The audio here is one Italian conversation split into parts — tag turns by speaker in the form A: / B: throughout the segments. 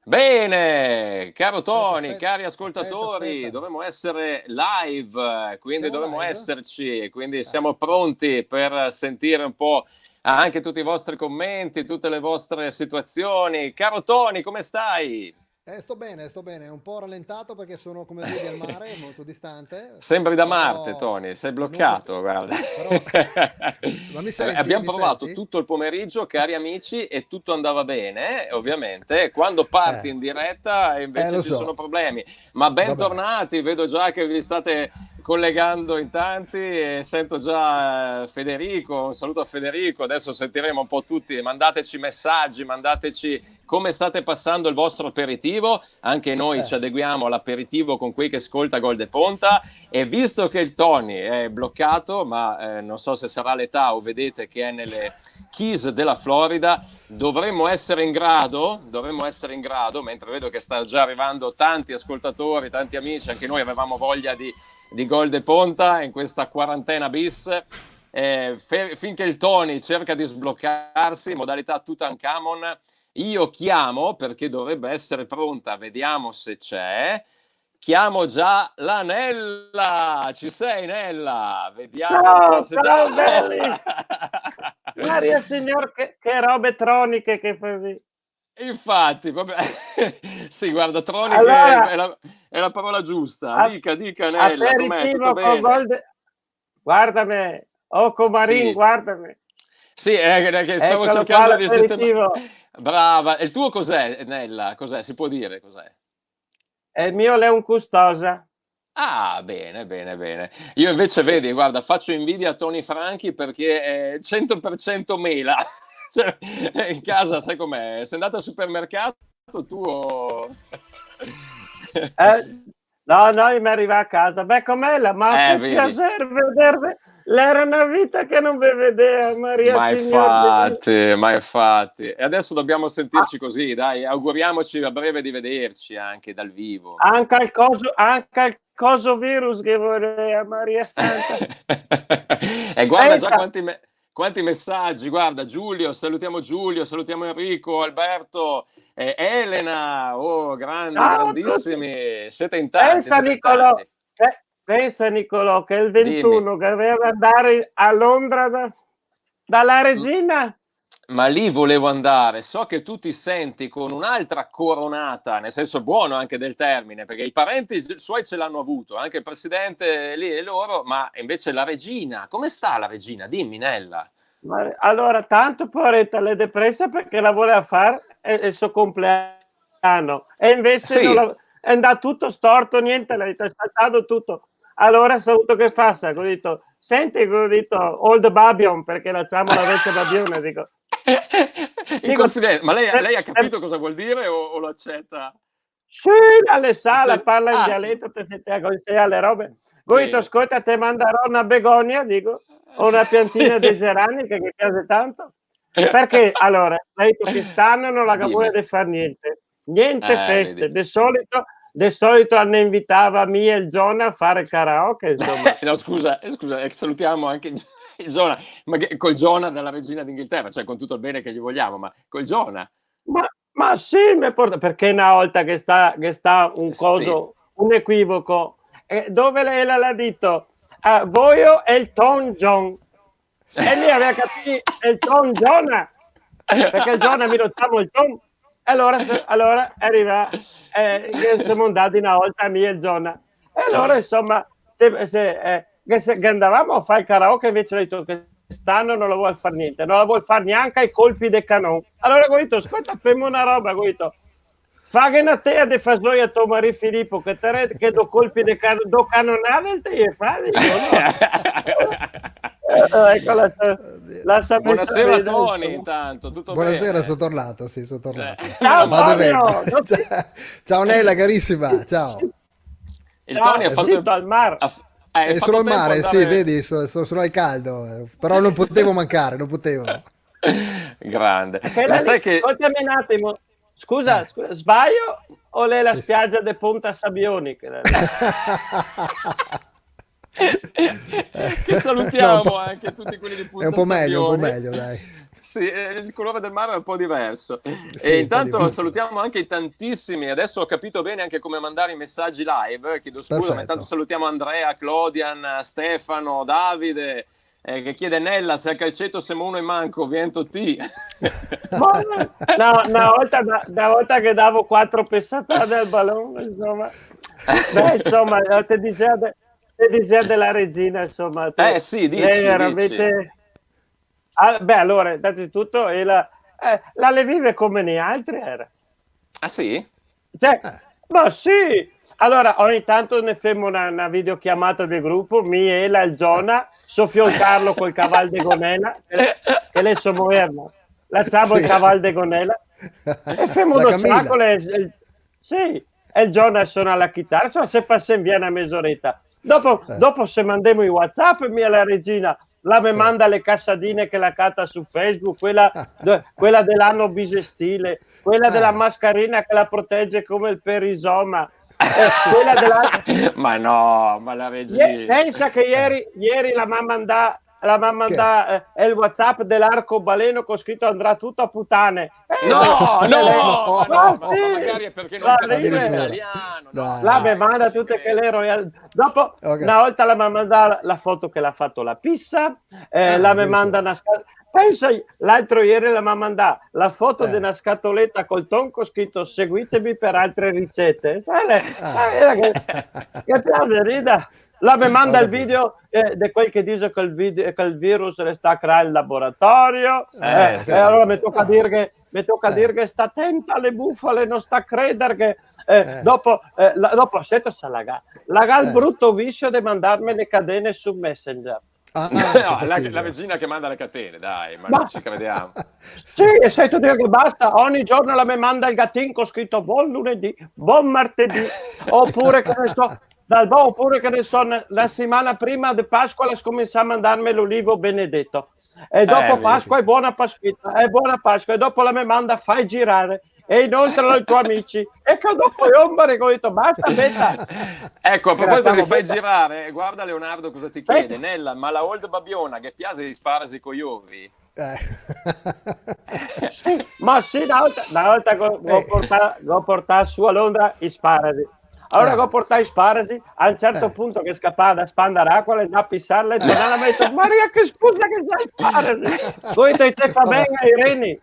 A: Bene, caro
B: Aspetta,
A: Tony,
B: aspetta,
A: cari
B: aspetta,
A: ascoltatori,
B: aspetta.
A: dovremmo essere live, quindi
B: Siamo
A: dovremmo
B: live?
A: esserci, quindi
B: Ah,
A: siamo pronti per sentire un po' anche tutti i vostri commenti, tutte le vostre situazioni. Caro Tony, come stai?
B: sto bene, un po' rallentato perché sono, come vedi, al mare, molto distante,
A: Sembri da Marte,
B: però
A: Tony, sei
B: non pot-
A: bloccato, guarda.
B: però ma mi senti?
A: Abbiamo
B: Mi
A: provato
B: senti?
A: tutto il pomeriggio, cari amici, e tutto andava bene, ovviamente. Quando parti
B: Eh,
A: in diretta invece
B: lo
A: ci sono
B: so.
A: problemi. Ma
B: Vabbè.
A: bentornati, vedo già che vi state collegando in tanti e sento già Federico, un saluto a Federico, adesso sentiremo un po' tutti, mandateci messaggi, mandateci come state passando il vostro aperitivo, anche noi ci
B: Eh,
A: adeguiamo all'aperitivo con quei che ascolta Gol de Ponta e visto che il Tony è bloccato, ma non so se sarà l'età o vedete che è nelle Keys della Florida, dovremmo essere in grado, mentre vedo che sta già arrivando tanti ascoltatori, tanti amici, anche noi avevamo voglia di Gol de Ponta in questa quarantena bis. Finché il Tony cerca di sbloccarsi, modalità Tutankhamon, io chiamo perché dovrebbe essere pronta, vediamo se c'è. Chiamo già la Nella. Ci sei, Nella? Vediamo un po'
C: Ciao,
A: se
C: ciao
A: ciao.
C: belli! Maria Signor, che robe troniche che così.
A: Infatti, proprio sì, guarda, troniche
C: Allora,
A: è la parola giusta.
C: a-
A: Dica Nella, com'è? Tutto
C: aperitivo con
A: bene?
C: Guardame, oh Comarin,
A: Sì.
C: guardame.
A: Sì, che stavo
C: Eccolo qua
A: cercando di sistemare.
C: l'aperitivo.
A: Brava. E il tuo cos'è, Nella? Cos'è? Si può dire cos'è?
C: È il mio Leon Custosa.
A: Ah, bene, bene, bene. Io invece, vedi, guarda, faccio invidia a Tony Franchi perché è 100% mela. Cioè, in casa, sai com'è? Sei andato al supermercato tu o...
C: Eh, no, no, mi arriva a casa. Beh, com'è la? Ma che
A: Vedi.
C: piacere vedervi. L'era una vita che non vi vedeva, Maria
A: Ma
C: Signor Dio.
A: infatti, ma infatti. E adesso dobbiamo
C: Ah,
A: sentirci così, dai, auguriamoci a breve di vederci anche dal vivo.
C: anche al coso virus che voleva, Maria Santa.
A: E guarda già
C: Pensa,
A: quanti messaggi, guarda Giulio, salutiamo Enrico, Alberto, Elena, oh grandi,
C: ciao a tutti.
A: grandissimi, siete in tanti,
C: Pensa
A: siete in
C: Nicolò,
A: tanti.
C: pensa Nicolò che il
A: Dimmi.
C: 21 che doveva andare a Londra dalla
A: M
C: regina.
A: ma lì volevo andare. So che tu ti senti con un'altra coronata, nel senso buono anche del termine, perché i parenti suoi ce l'hanno avuto, anche il presidente lì e loro, ma invece la regina, come sta la regina? Dimmi, Nella.
C: Ma allora, tanto poveretta, l'è depressa perché la voleva fare il suo compleanno e invece non
A: Sì,
C: è andato tutto storto, niente, l'ha saltato tutto. Allora, saputo che fa, sa, ho detto, senti, ho detto, Old Babion, perché facciamo la vecchia Babione,
A: in
C: dico,
A: confidenza, ma
C: te-
A: lei ha
C: te-
A: capito cosa vuol dire o lo accetta?
C: sì, alle sale
A: Sì.
C: parla in
A: Ah,
C: dialetto, te senti alle robe. Goito,
A: bene.
C: ascolta, te manderò una begonia, dico, o una
A: Sì.
C: piantina dei gerani che mi piace tanto. Perché allora, ha detto che stanno non la voglia
A: Dimmi.
C: di fare niente, niente
A: Vedi.
C: feste. De solito hanno invitava me e il Giona a fare karaoke, insomma.
A: No, scusa, salutiamo anche il Giona, ma col Giona dalla regina d'Inghilterra, cioè con tutto il bene che gli vogliamo, ma col Giona.
C: Ma sì, perché una volta che sta un
A: Sì.
C: coso, un equivoco, dove lei l'ha detto, voglio è il Tom John. E lì aveva capito è il Tom Jonah, perché il Jonah mi lo chiamo il Tom. E allora arriva, che siamo andati una volta a me e il Jonah. E allora insomma, che andavamo a fare il karaoke, invece ho detto che stanno non la vuol fare niente, non la vuol fare neanche ai colpi del canon. Allora ho detto, ascolta, fammi una roba, ho detto, faghe una tea de fasoi a tuo marito Filippo, che do colpi de cannonate te gli fa, dico no. Ecco,
B: oddio.
C: la messa a
A: Buonasera
C: ridere,
A: Tony,
C: insomma.
A: intanto, tutto
B: Buonasera,
A: bene?
B: sono tornato, sì, sono tornato.
A: Meno
C: Ciao
B: Vado e
A: male.
B: vengo.
C: Tonio, non ti...
B: Ciao Nella, carissima, ciao.
A: Il Tony
C: Ciao,
A: ha fatto...
C: zitto al mare.
A: Hai
B: Sono
A: fatto
B: al
A: tempo ad
B: mare, sì,
A: andare...
B: vedi, sono al caldo, però non potevo mancare, non potevo.
A: Grande.
C: Che
A: Ma
C: là lì,
A: sai che...
C: ascoltami un attimo,
B: Eh.
C: scusa, sbaglio o lei è la
B: Sì, sì.
C: spiaggia de Ponta Sabbioni? Che là lì?
A: Che
B: No,
A: salutiamo anche tutti quelli di
B: è un
A: Punta
B: po' meglio,
A: Sabbioni.
B: dai.
A: Sì, il colore del mare è un po' diverso.
B: Sì,
A: E
B: un po'
A: intanto
B: diverso.
A: salutiamo anche i tantissimi. Adesso ho capito bene anche come mandare i messaggi live. Chiedo scusa, ma intanto
B: Perfetto.
A: salutiamo Andrea, Clodian, Stefano, Davide, che chiede Nella se a calcetto siamo uno in manco, viento T.
C: Ma no, una volta che davo 4 pesatate al ballone, insomma. Beh, insomma, te dicea della regina, insomma,
A: Sì,
C: lei
A: dici, dici.
C: veramente... beh, allora, innanzitutto, la le vive come ne altri, era.
A: Ah sì?
C: Cioè,
B: Eh,
C: ma sì! Allora, ogni tanto ne femo una videochiamata di gruppo, mi, Ela, il Giona, Sofio il Carlo col caval de Gonela, che lei so moderna, lanciamo il
B: sì.
C: caval de Gonela, e femo
B: La
C: uno
B: Camilla.
C: ciacolo, sì, e il Giona suona la chitarra, insomma, se passiamo via una mezz'oretta. Dopo se mandiamo i WhatsApp, mia la regina, la me
B: Sì.
C: manda le cassadine che la cata su Facebook, quella dell'anno bisestile, quella della mascherina che la protegge come il perisoma, quella della...
A: Ma no, ma la regina.
C: Pensa che ieri la mamma
B: Che?
C: il WhatsApp dell'arcobaleno con scritto andrà tutto a puttane.
A: No, no,
B: No!
A: ma
C: sì,
A: magari è perché non
C: va
A: capisce
C: bene.
B: Addirittura.
A: l'italiano.
B: Dai.
C: La
A: No,
C: me manda
A: non ci
C: tutte che
A: credo.
C: le royal. Dopo,
B: Ok.
C: una volta la mi manda la foto che l'ha fatto la pizza, la me manda
B: Addirittura.
C: una pensa, l'altro ieri la mi manda la foto di
B: Eh.
C: una scatoletta col tonco scritto seguitemi per altre ricette. Che piace, rida. La mi manda
B: Ho
C: il
B: capito.
C: video di quel che dice che il virus le sta a creare il laboratorio.
B: Ho
C: E
B: capito.
C: allora mi tocca
B: Ah.
C: dire che sta attenta alle bufale, non sta a credere che dopo sento il brutto vizio di mandarmi le cadene su Messenger.
B: Ah,
A: No,
B: che
A: la
B: fastidio.
A: regina che manda le catene, dai, ma
C: Ma
A: non ci crediamo.
C: sì, e sento dire che basta, ogni giorno la me manda il gattino con scritto buon lunedì, buon martedì, oppure che ne so, oppure che ne so, la settimana prima di Pasqua la scomincia a mandarmi l'olivo benedetto. E dopo Pasqua è buona Pasquetta, è buona Pasqua, e dopo la me manda fai girare. E inoltre ai tuoi amici, e che dopo io ho detto basta, betta.
A: Ecco, a proposito di fai
C: Betta.
A: girare, guarda Leonardo cosa ti chiede. Nella, ma la old babbiona che piace di sparsi con gli ovi?
C: Sì, ma sì, una volta che ho portato su a Londra i sparagi. Allora che ho portato i sparagi, a un certo punto che scappava da Spandaracola, andava a pissarla e tornava e mi ha detto Maria che scusa che sai sparagi! Poi te fa bene ai reni.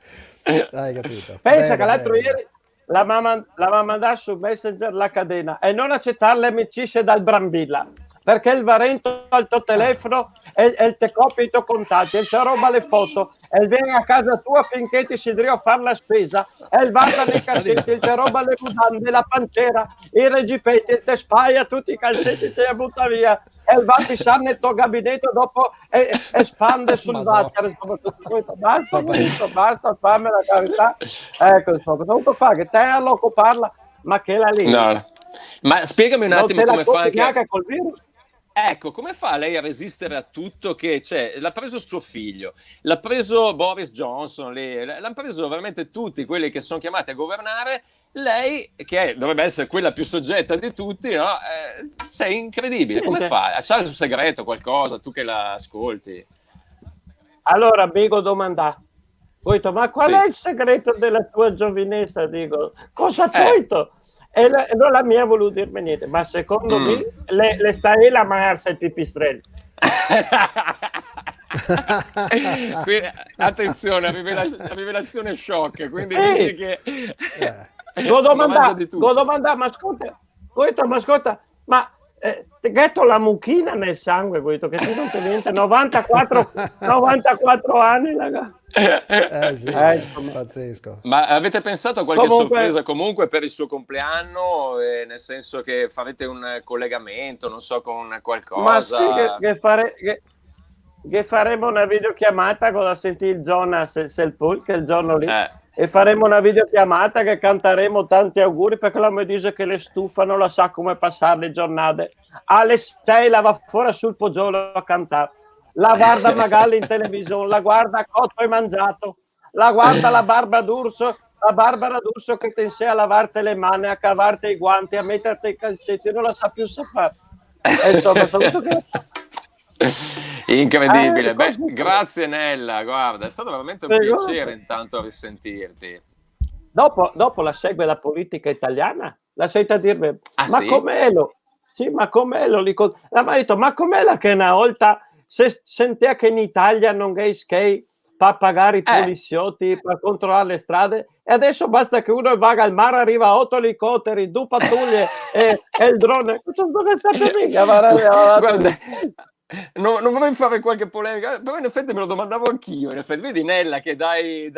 B: Hai capito.
C: Pensa
B: Bene,
C: che l'altro
B: bene,
C: ieri la mandata su Messenger la cadena e non accettare le amicizie dal Brambilla perché il Varento al tuo telefono e te copia i tuoi contatti e te roba le foto e viene a casa tua finché ti si deve fare la spesa e guarda nei cassetti e te roba le mutande, la pancera, i regipetti e te spaia tutti i calcetti e te la butta via e va a fissare nel tuo gabinetto dopo espande sul
B: Madonna.
C: water basta fammi la carità, ecco insomma cosa fa che te a loco parla ma che la lì
A: No. Ma spiegami un
C: non
A: attimo
C: te la
A: come fa
C: copri
A: anche...
C: neanche col virus.
A: Ecco, come fa lei a resistere a tutto che cioè, l'ha preso suo figlio, l'ha preso Boris Johnson, l'hanno preso veramente tutti quelli che sono chiamati a governare, lei che dovrebbe essere quella più soggetta di tutti, no? Sei incredibile, come fa? C'ha il suo segreto qualcosa, tu che la ascolti?
C: Allora amico domanda ho detto, ma qual
A: Sì.
C: è il segreto della tua giovinezza? Dico, cosa tu hai detto? E non la mia voluto dirmi niente, ma secondo me le stai la mangiarsi il pipistrello.
A: Quindi, attenzione, rivelazione shock, quindi
C: Sì.
A: dici che
C: Go
A: mangia di tutto.
C: domanda, ma ascolta, ma ti getto la mucchina nel sangue, questo che tu non ti niente, 94 anni, raga.
B: Sì, pazzesco.
A: Ma avete pensato a qualche
C: Comunque-
A: sorpresa comunque per il suo compleanno? Nel senso che farete un collegamento, non so, con qualcosa?
C: Ma sì, che faremo una videochiamata con la sentì il Jonas Selpul, che è il giorno lì, e faremo una videochiamata che canteremo tanti auguri perché la mi dice che le stufa, non la sa come passare le giornate. Alle 6 la va fuori sul poggiolo a cantare. La guarda Magalli in televisione, la guarda Cotto e Mangiato, la guarda la Barbara D'Urso che ti insegna a lavarti le mani, a cavarti i guanti, a metterti i calcetti, non la sa più fare. E insomma, saluto che...
A: Incredibile. Beh,
C: così.
A: grazie Nella, guarda, è stato veramente un
C: Figurati.
A: piacere intanto risentirti.
C: Dopo la segue la politica italiana, la sento a dirmi:
A: Ah
C: "Ma
A: sì?
C: com'è lo", sì, "ma com'è lo lico", m'ha detto: "Ma com'è la che una volta se sentea che in Italia non gh'eis chei pa pagare i
A: Eh.
C: poliziotti, per controllare le strade, e adesso basta che uno vaga al mare, arriva 8 elicotteri, 2 pattuglie e il drone". Non ne sape mica,
A: Guarda, non vorrei fare qualche polemica, però in effetti me lo domandavo anch'io, in effetti. Vedi Nella che dai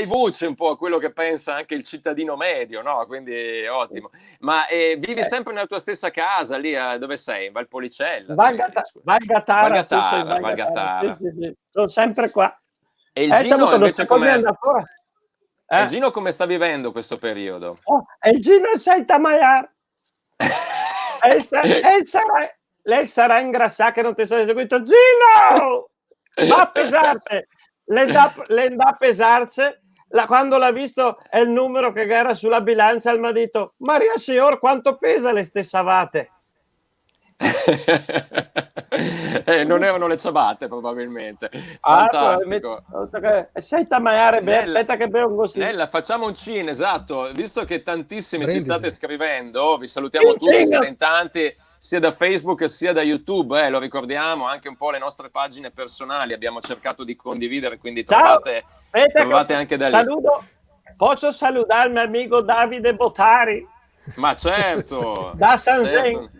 A: voce un po' a quello che pensa anche il cittadino medio, no, quindi ottimo. Ma, vivi
C: Eh.
A: sempre nella tua stessa casa lì a dove sei? In Valpolicella? Dove sei lì
C: Valgata
A: scusa?
C: Valgatara, sì, sì,
A: Valgatara,
C: Valgatara. Sì,
A: Valgatara.
C: sì, sì, son sempre qua.
A: E il Gino
C: Saputo non
A: invece
C: sta correndo
A: com'è?
C: ancora.
A: E il
C: Eh?
A: Gino come sta vivendo questo periodo?
C: Oh, e il Gino senza maiar. Lei sarà ingrassà che non ti sei seguito. Gino! Va a pesarte! Le andà a pesarse, quando l'ha visto è il numero che era sulla bilancia, m'ha detto: "Maria signor, quanto pesa le ste savate?"
A: Non erano le ciabatte probabilmente.
C: Probabilmente
A: Fantastico.
C: senta maiare be
A: Nella
C: aspetta che bevo così.
A: Nella facciamo un cin, esatto. Visto che tantissimi ci state
B: Brindisi.
A: scrivendo, vi salutiamo
C: Cin
A: tutti,
C: cin.
A: siete in tanti sia da Facebook sia da YouTube, lo ricordiamo, anche un po' le nostre pagine personali abbiamo cercato di condividere, quindi
C: Ciao, aspetta
A: trovate
C: che
A: anche da lì.
C: saluto, posso salutare il mio amico Davide Botari
A: Ma certo,
C: da Sansen,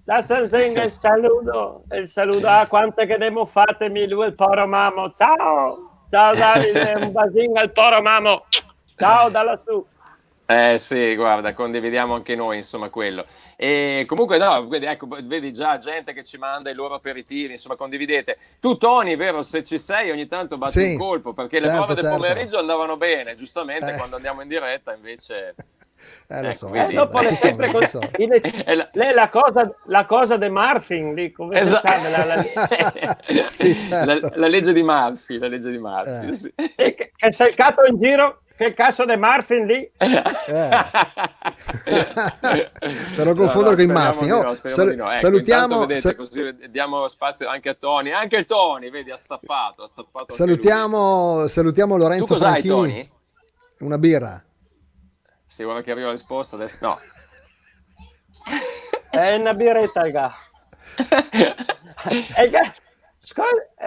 A: certo.
C: il saluto, quante che ne mo fatemi lui il poro mamo. Ciao, ciao Davide, un basin al poro mamo. Ciao da lassù.
A: Eh sì, guarda, condividiamo anche noi insomma quello. E comunque no, vedi ecco, vedi già gente che ci manda i loro aperitivi, insomma condividete. Tu Tony, vero, se ci sei ogni tanto batti un
B: Sì,
A: colpo, perché le prove
B: certo,
A: del
B: certo.
A: pomeriggio andavano bene, giustamente
B: Eh.
A: quando andiamo in diretta invece
B: Lo
A: ecco
B: so,
A: vedi.
C: Dopo
B: dai,
C: le
B: ci sono,
C: sempre
B: ci sono.
A: È la
C: lei la cosa de Marfin lì, come se
A: esa
C: sabe
B: Sì, certo.
A: la legge di Murphy, la legge di Murphy,
B: Eh,
A: sì.
C: che sei cato in giro, che il caso de Marfin lì.
B: eh. Da non
A: No, no,
B: confondere con i
A: speriamo
B: Muffin.
A: di
B: Oh,
A: no, speriamo di no. Ecco, intanto
B: salutiamo,
A: vedete, così diamo spazio anche a Tony. Anche il Tony, vedi, ha stappato anche lui.
B: salutiamo
A: Tu
B: Lorenzo
A: cos'hai,
B: Franchini.
A: Tony?
B: Una birra.
A: Se vuole che arriva la risposta adesso. No.
C: È una biretta, ga.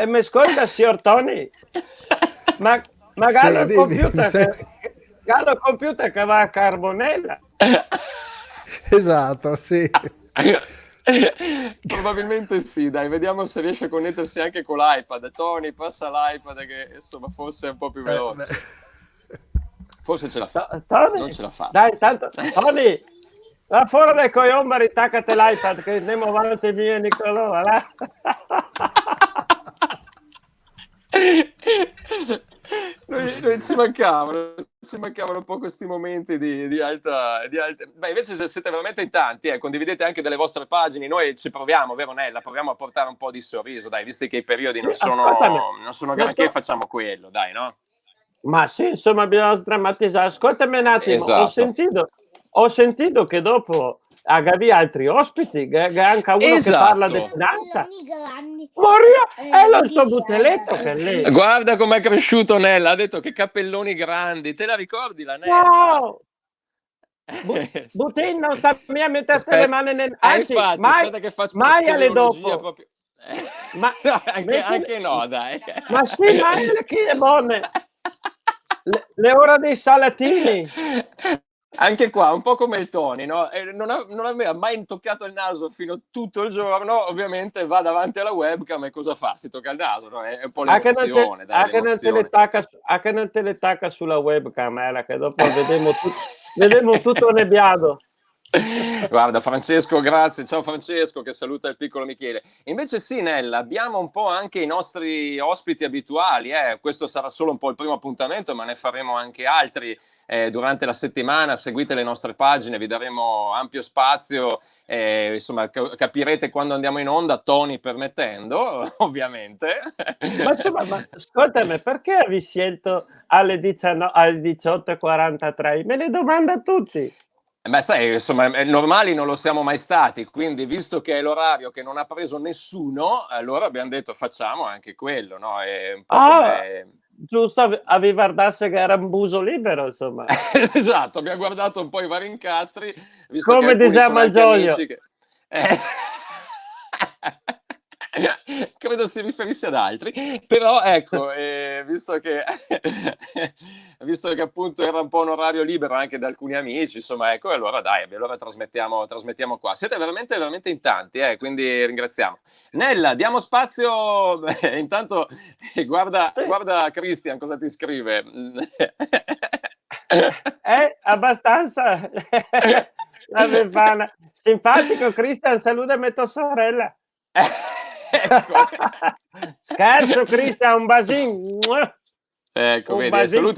C: Mi scolga, signor Tony, ma
B: Sì,
C: gallo il
B: dimmi, mi
C: computer
B: senti?
C: gallo il computer che va a carbonella.
B: Esatto, sì.
A: Probabilmente sì, dai, vediamo se riesce a connettersi anche con l'iPad. Tony, passa l'iPad che insomma fosse un po' più
B: Beh.
A: veloce. Forse ce la fa.
C: Tony,
A: Non ce la fa.
C: dai, tanto, Tony, va fuori dai coiombari, taccate l'iPad che andiamo avanti via Nicolò, va là.
A: Noi ci mancavano un po' questi momenti di alta. Beh, invece se siete veramente in tanti, condividete anche delle vostre pagine, noi ci proviamo, vero Nella? Proviamo a portare un po' di sorriso, dai, visto che i periodi
C: Sì, ascoltami,
A: non sono granché, facciamo quello, dai, no?
C: ma sì, insomma, bisogna sdrammatizzare. Ascoltami un attimo,
A: Esatto.
C: ho sentito che dopo avevi altri ospiti, che anche uno che parla di
A: Esatto.
C: finanza. Maria, è il tuo buteletto che è lì.
A: Guarda com'è cresciuto Nella, ha detto che cappelloni grandi, te la ricordi la Nella?
C: Wow! Butin non sta mai a metterti le mani anzi,
A: infatti,
C: mai,
A: aspetta che faccio
C: mai alle
A: speleologia
C: dopo.
A: proprio.
C: Ma,
A: No, anche,
C: metti-
A: anche no, dai.
C: ma sì, mai le chine buone. Le ore dei salatini.
A: Anche qua, un po' come il Tony, no? Non aveva mai intoccato il naso fino a tutto il giorno, ovviamente va davanti alla webcam e cosa fa? Si tocca il naso, no? È un po' l'emozione, dai,
C: Anche non te le tacca sulla webcam, che dopo vediamo tutto nebbiato.
A: Guarda Francesco, grazie. Ciao Francesco che saluta il piccolo Michele. Invece sì, Nella, abbiamo un po' anche i nostri ospiti abituali. Questo sarà solo un po' il primo appuntamento, ma ne faremo anche altri durante la settimana. Seguite le nostre pagine, vi daremo ampio spazio. Insomma, capirete quando andiamo in onda, Tony permettendo, ovviamente.
C: Ma insomma, ascoltami, perché vi scelto alle 18:43? Me ne domanda tutti.
A: Beh, sai, insomma, normali non lo siamo mai stati, quindi visto che è l'orario che non ha preso nessuno, allora abbiamo detto facciamo anche quello, no? È un po'
C: Ah,
A: come...
C: giusto a vivardarsi che era un buso libero, insomma.
A: Esatto, abbiamo guardato un po' i vari incastri, visto che
C: Come
A: alcuni
C: diceva
A: sono anche
C: Malgioglio.
A: amici che... Eh. Credo si riferisse ad altri, però ecco, visto che appunto era un po' un orario libero anche da alcuni amici, insomma, ecco, allora dai, allora trasmettiamo qua. Siete veramente, veramente in tanti, quindi ringraziamo. Nella, diamo spazio, intanto
C: Sì,
A: guarda Christian cosa ti scrive.
C: abbastanza la befana. Simpatico Christian, salutami tua sorella.
A: Ecco.
C: Scherzo Christian, un basin.
A: Ecco,
C: Un
A: vedi,
C: basin.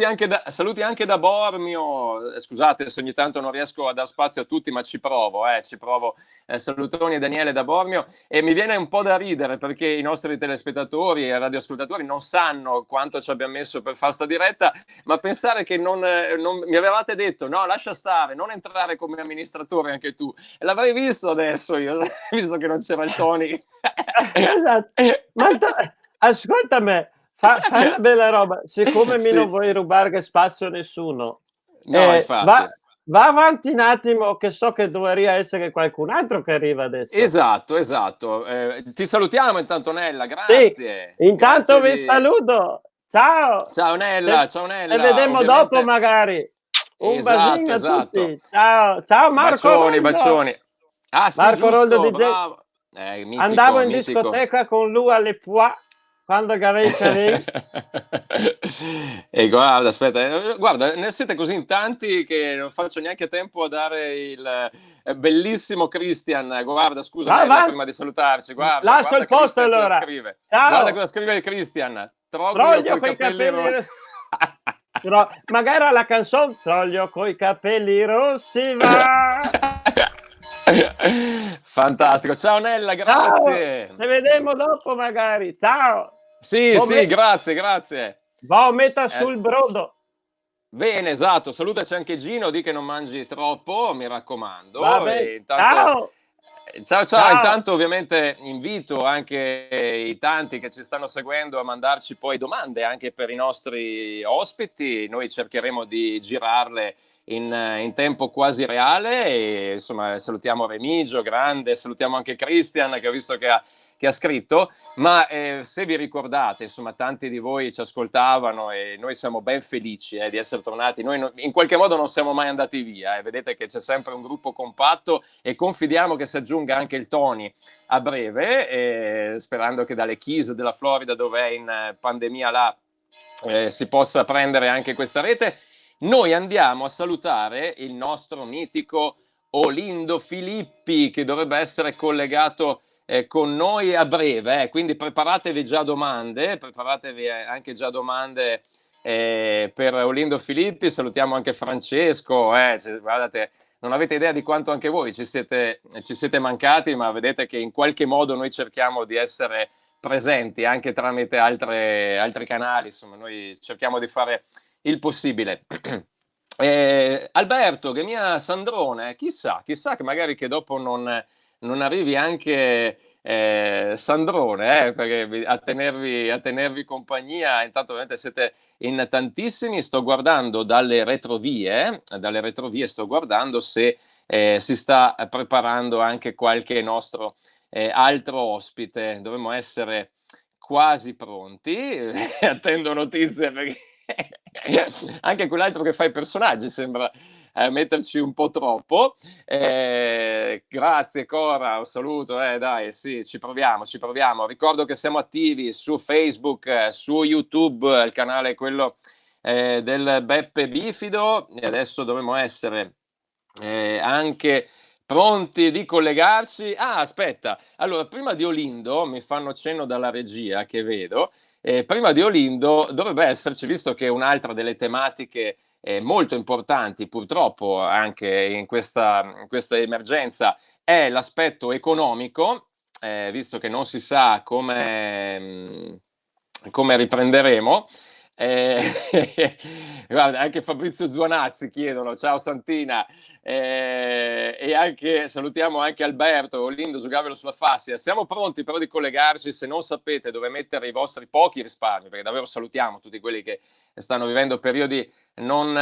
A: saluti anche da Bormio. Scusate se ogni tanto non riesco a dar spazio a tutti, ma ci provo, ci provo. Salutoni a Daniele da Bormio. E mi viene un po' da ridere perché i nostri telespettatori e radioascoltatori non sanno quanto ci abbiamo messo per fare sta diretta, ma pensare che non mi avevate detto no, lascia stare, non entrare come amministratore anche tu. E l'avrei visto adesso io, visto che non c'era il Tony.
C: Esatto. Ma ascoltami, fai una bella roba, siccome mi non
A: Sì.
C: vuoi rubare spazio a nessuno,
A: No, infatti.
C: va avanti un attimo che so che dovrebbe essere qualcun altro che arriva adesso.
A: Esatto, esatto. Ti salutiamo intanto Nella,
C: Sì,
A: grazie.
C: intanto
A: Grazie
C: vi
A: di...
C: saluto. Ciao.
A: Ciao Nella, ciao
C: Se
A: Nella.
C: vediamo dopo
A: Ovviamente,
C: magari. Un
A: esatto,
C: basino a
A: esatto.
C: tutti. Ciao. Ciao Marco
A: Bacioni,
C: Roldo.
A: bacioni. Ah sì,
C: Marco Roldo
A: giusto,
C: DJ.
A: bravo.
C: Andavo
A: Mitico,
C: in
A: mitico.
C: discoteca con lui alle Poix quando avevo i capelli.
A: E guarda, aspetta, guarda, ne siete così in tanti che non faccio neanche tempo a dare il bellissimo Christian. Guarda, scusa
C: Va
A: Nella,
C: avanti.
A: prima di salutarci,
C: Lascio il
A: guarda
C: posto
A: Christian cosa
C: allora.
A: scrive. Guarda
C: Ciao.
A: cosa scrive Christian. Troglio
C: Troglio
A: coi
C: coi
A: capelli
C: capelli
A: rossi.
C: magari la canzone Troglio coi capelli rossi va.
A: Fantastico. Ciao Nella,
C: Ciao.
A: grazie.
C: Ci vediamo dopo magari. Ciao.
A: Sì, sì, grazie, grazie.
C: Vomita sul brodo.
A: Bene, esatto. Salutaci anche Gino, di che non mangi troppo, mi
C: Va
A: raccomando.
C: bene.
A: E intanto,
C: Ciao.
A: ciao ciao.
C: Ciao.
A: Intanto, ovviamente, invito anche i tanti che ci stanno seguendo a mandarci poi domande anche per i nostri ospiti. Noi cercheremo di girarle in tempo quasi reale. E, insomma, salutiamo Remigio, grande, salutiamo anche Christian, che ho visto che ha scritto. Ma se vi ricordate, insomma, tanti di voi ci ascoltavano e noi siamo ben felici di essere tornati. Noi in qualche modo non siamo mai andati via. Vedete che c'è sempre un gruppo compatto e confidiamo che si aggiunga anche il Tony a breve, sperando che dalle Keys della Florida, dove è in pandemia là, si possa prendere anche questa rete. Noi andiamo a salutare il nostro mitico Olindo Filippi, che dovrebbe essere collegato con noi a breve, quindi preparatevi anche già domande per Olindo Filippi. Salutiamo anche Francesco, guardate, non avete idea di quanto anche voi ci siete mancati, ma vedete che in qualche modo noi cerchiamo di essere presenti anche tramite altri canali, insomma noi cerchiamo di fare il possibile. Alberto, che mia Sandrone, chissà che magari che dopo non arrivi anche Sandrone, perché a tenervi compagnia. Intanto ovviamente siete in tantissimi. Sto guardando dalle retrovie sto guardando se si sta preparando anche qualche nostro altro ospite. Dovremmo essere quasi pronti. Attendo notizie perché anche quell'altro che fa i personaggi sembra metterci un po' troppo. Grazie Cora, un saluto, dai, sì, ci proviamo. Ricordo che siamo attivi su Facebook, su YouTube, il canale è quello del Beppe Bifido, e adesso dovremmo essere anche pronti di collegarci. Ah, aspetta, allora prima di Olindo, mi fanno cenno dalla regia che vedo, prima di Olindo dovrebbe esserci, visto che un'altra delle tematiche molto importanti purtroppo anche in questa emergenza è l'aspetto economico, visto che non si sa come riprenderemo. Guarda, anche Fabrizio Zuanazzi chiedono, ciao Santina, e anche salutiamo anche Alberto Olindo, giocavelo sulla fascia. Siamo pronti però di collegarci, se non sapete dove mettere i vostri pochi risparmi, perché davvero salutiamo tutti quelli che stanno vivendo periodi non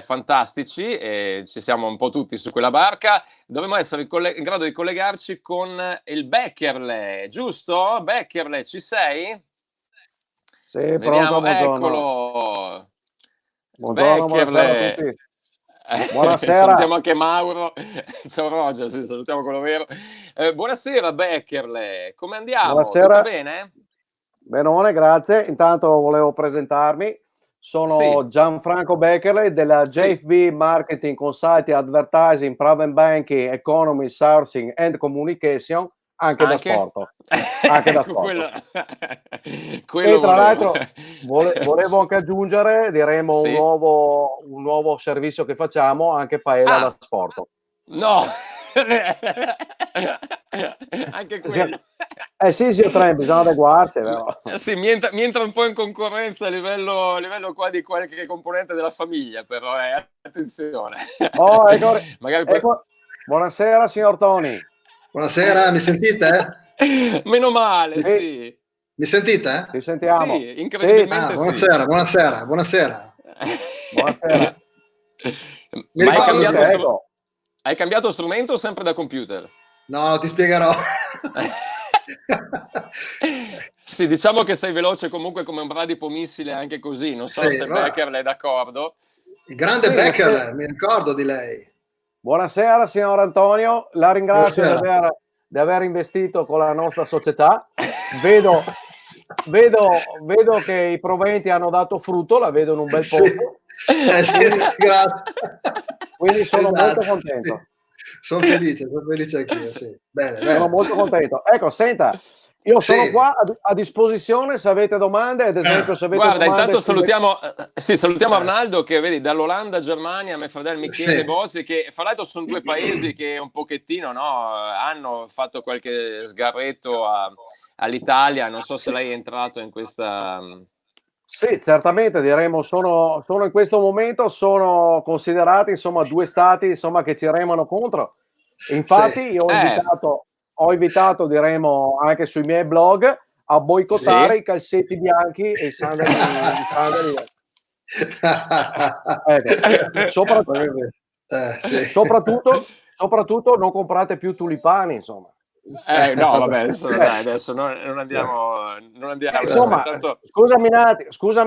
A: fantastici, e ci siamo un po' tutti su quella barca. Dovremmo essere in grado di collegarci con il Beckerle, giusto? Beckerle, ci sei?
C: Sì,
A: Vediamo,
C: pronto, buongiorno.
A: eccolo.
C: Buongiorno, buonasera a
A: Beckerle.
C: tutti. Buonasera.
A: Salutiamo anche Mauro. Ciao Roger, sì, salutiamo quello vero. Buonasera Beckerle, come andiamo?
C: Buonasera.
A: Tutto bene?
C: Benone, grazie. Intanto volevo presentarmi. Sono
A: Sì.
C: Gianfranco Beckerle della
A: Sì.
C: JFB Marketing, Consulting, Advertising, Private Banking, Economy, Sourcing and Communication, anche da sport. Anche da
A: Ecco,
C: sport.
A: quello
C: E tra
A: volevo.
C: l'altro volevo anche aggiungere, diremo,
A: Sì.
C: un nuovo servizio che facciamo, anche paella da sport.
A: No! Anche quello.
C: Sì, zio Trent, bisogna adeguarsi, vero?
A: Sì, mi entra un po' in concorrenza a livello qua di qualche componente della famiglia, però attenzione.
C: Oh, ecco,
A: Magari
C: ecco. Buonasera, signor Tony.
D: Buonasera, mi sentite?
A: Meno male, sì.
D: Mi sentite?
C: Ti sentiamo.
A: Sì, incredibilmente sì.
D: Buonasera, buonasera, buonasera.
C: Buonasera.
A: Ma hai cambiato strumento o sempre da computer?
D: No, ti spiegherò.
A: Sì, diciamo che sei veloce comunque come un bradipo missile anche così, non so se Beckerle è d'accordo.
D: Il grande Beckerle, mi ricordo di lei.
C: Buonasera signor Antonio, la ringrazio di aver investito con la nostra società. Vedo che i proventi hanno dato frutto, la vedo in un bel posto.
D: Sì, grazie.
C: Quindi sono molto contento.
D: Sì. Sono felice anch'io, sì. Bene.
C: Sono molto contento. Ecco, senta, io sono qua a disposizione se avete domande, ad esempio se avete
A: Guarda,
C: domande.
A: Intanto salutiamo Arnaldo che vedi dall'Olanda, Germania, mio fratello Michele Bossi, che fra l'altro sono due paesi che un pochettino hanno fatto qualche sgarretto all'Italia, non so se lei è entrato in questa.
C: Sì, certamente diremo, sono in questo momento sono considerati insomma due stati insomma che ci remano contro. Infatti io ho invitato diremo anche sui miei blog a boicottare i calzetti bianchi e i sandali. Soprattutto non comprate più tulipani, insomma.
A: No, vabbè, adesso non andiamo.
C: Insomma, scusami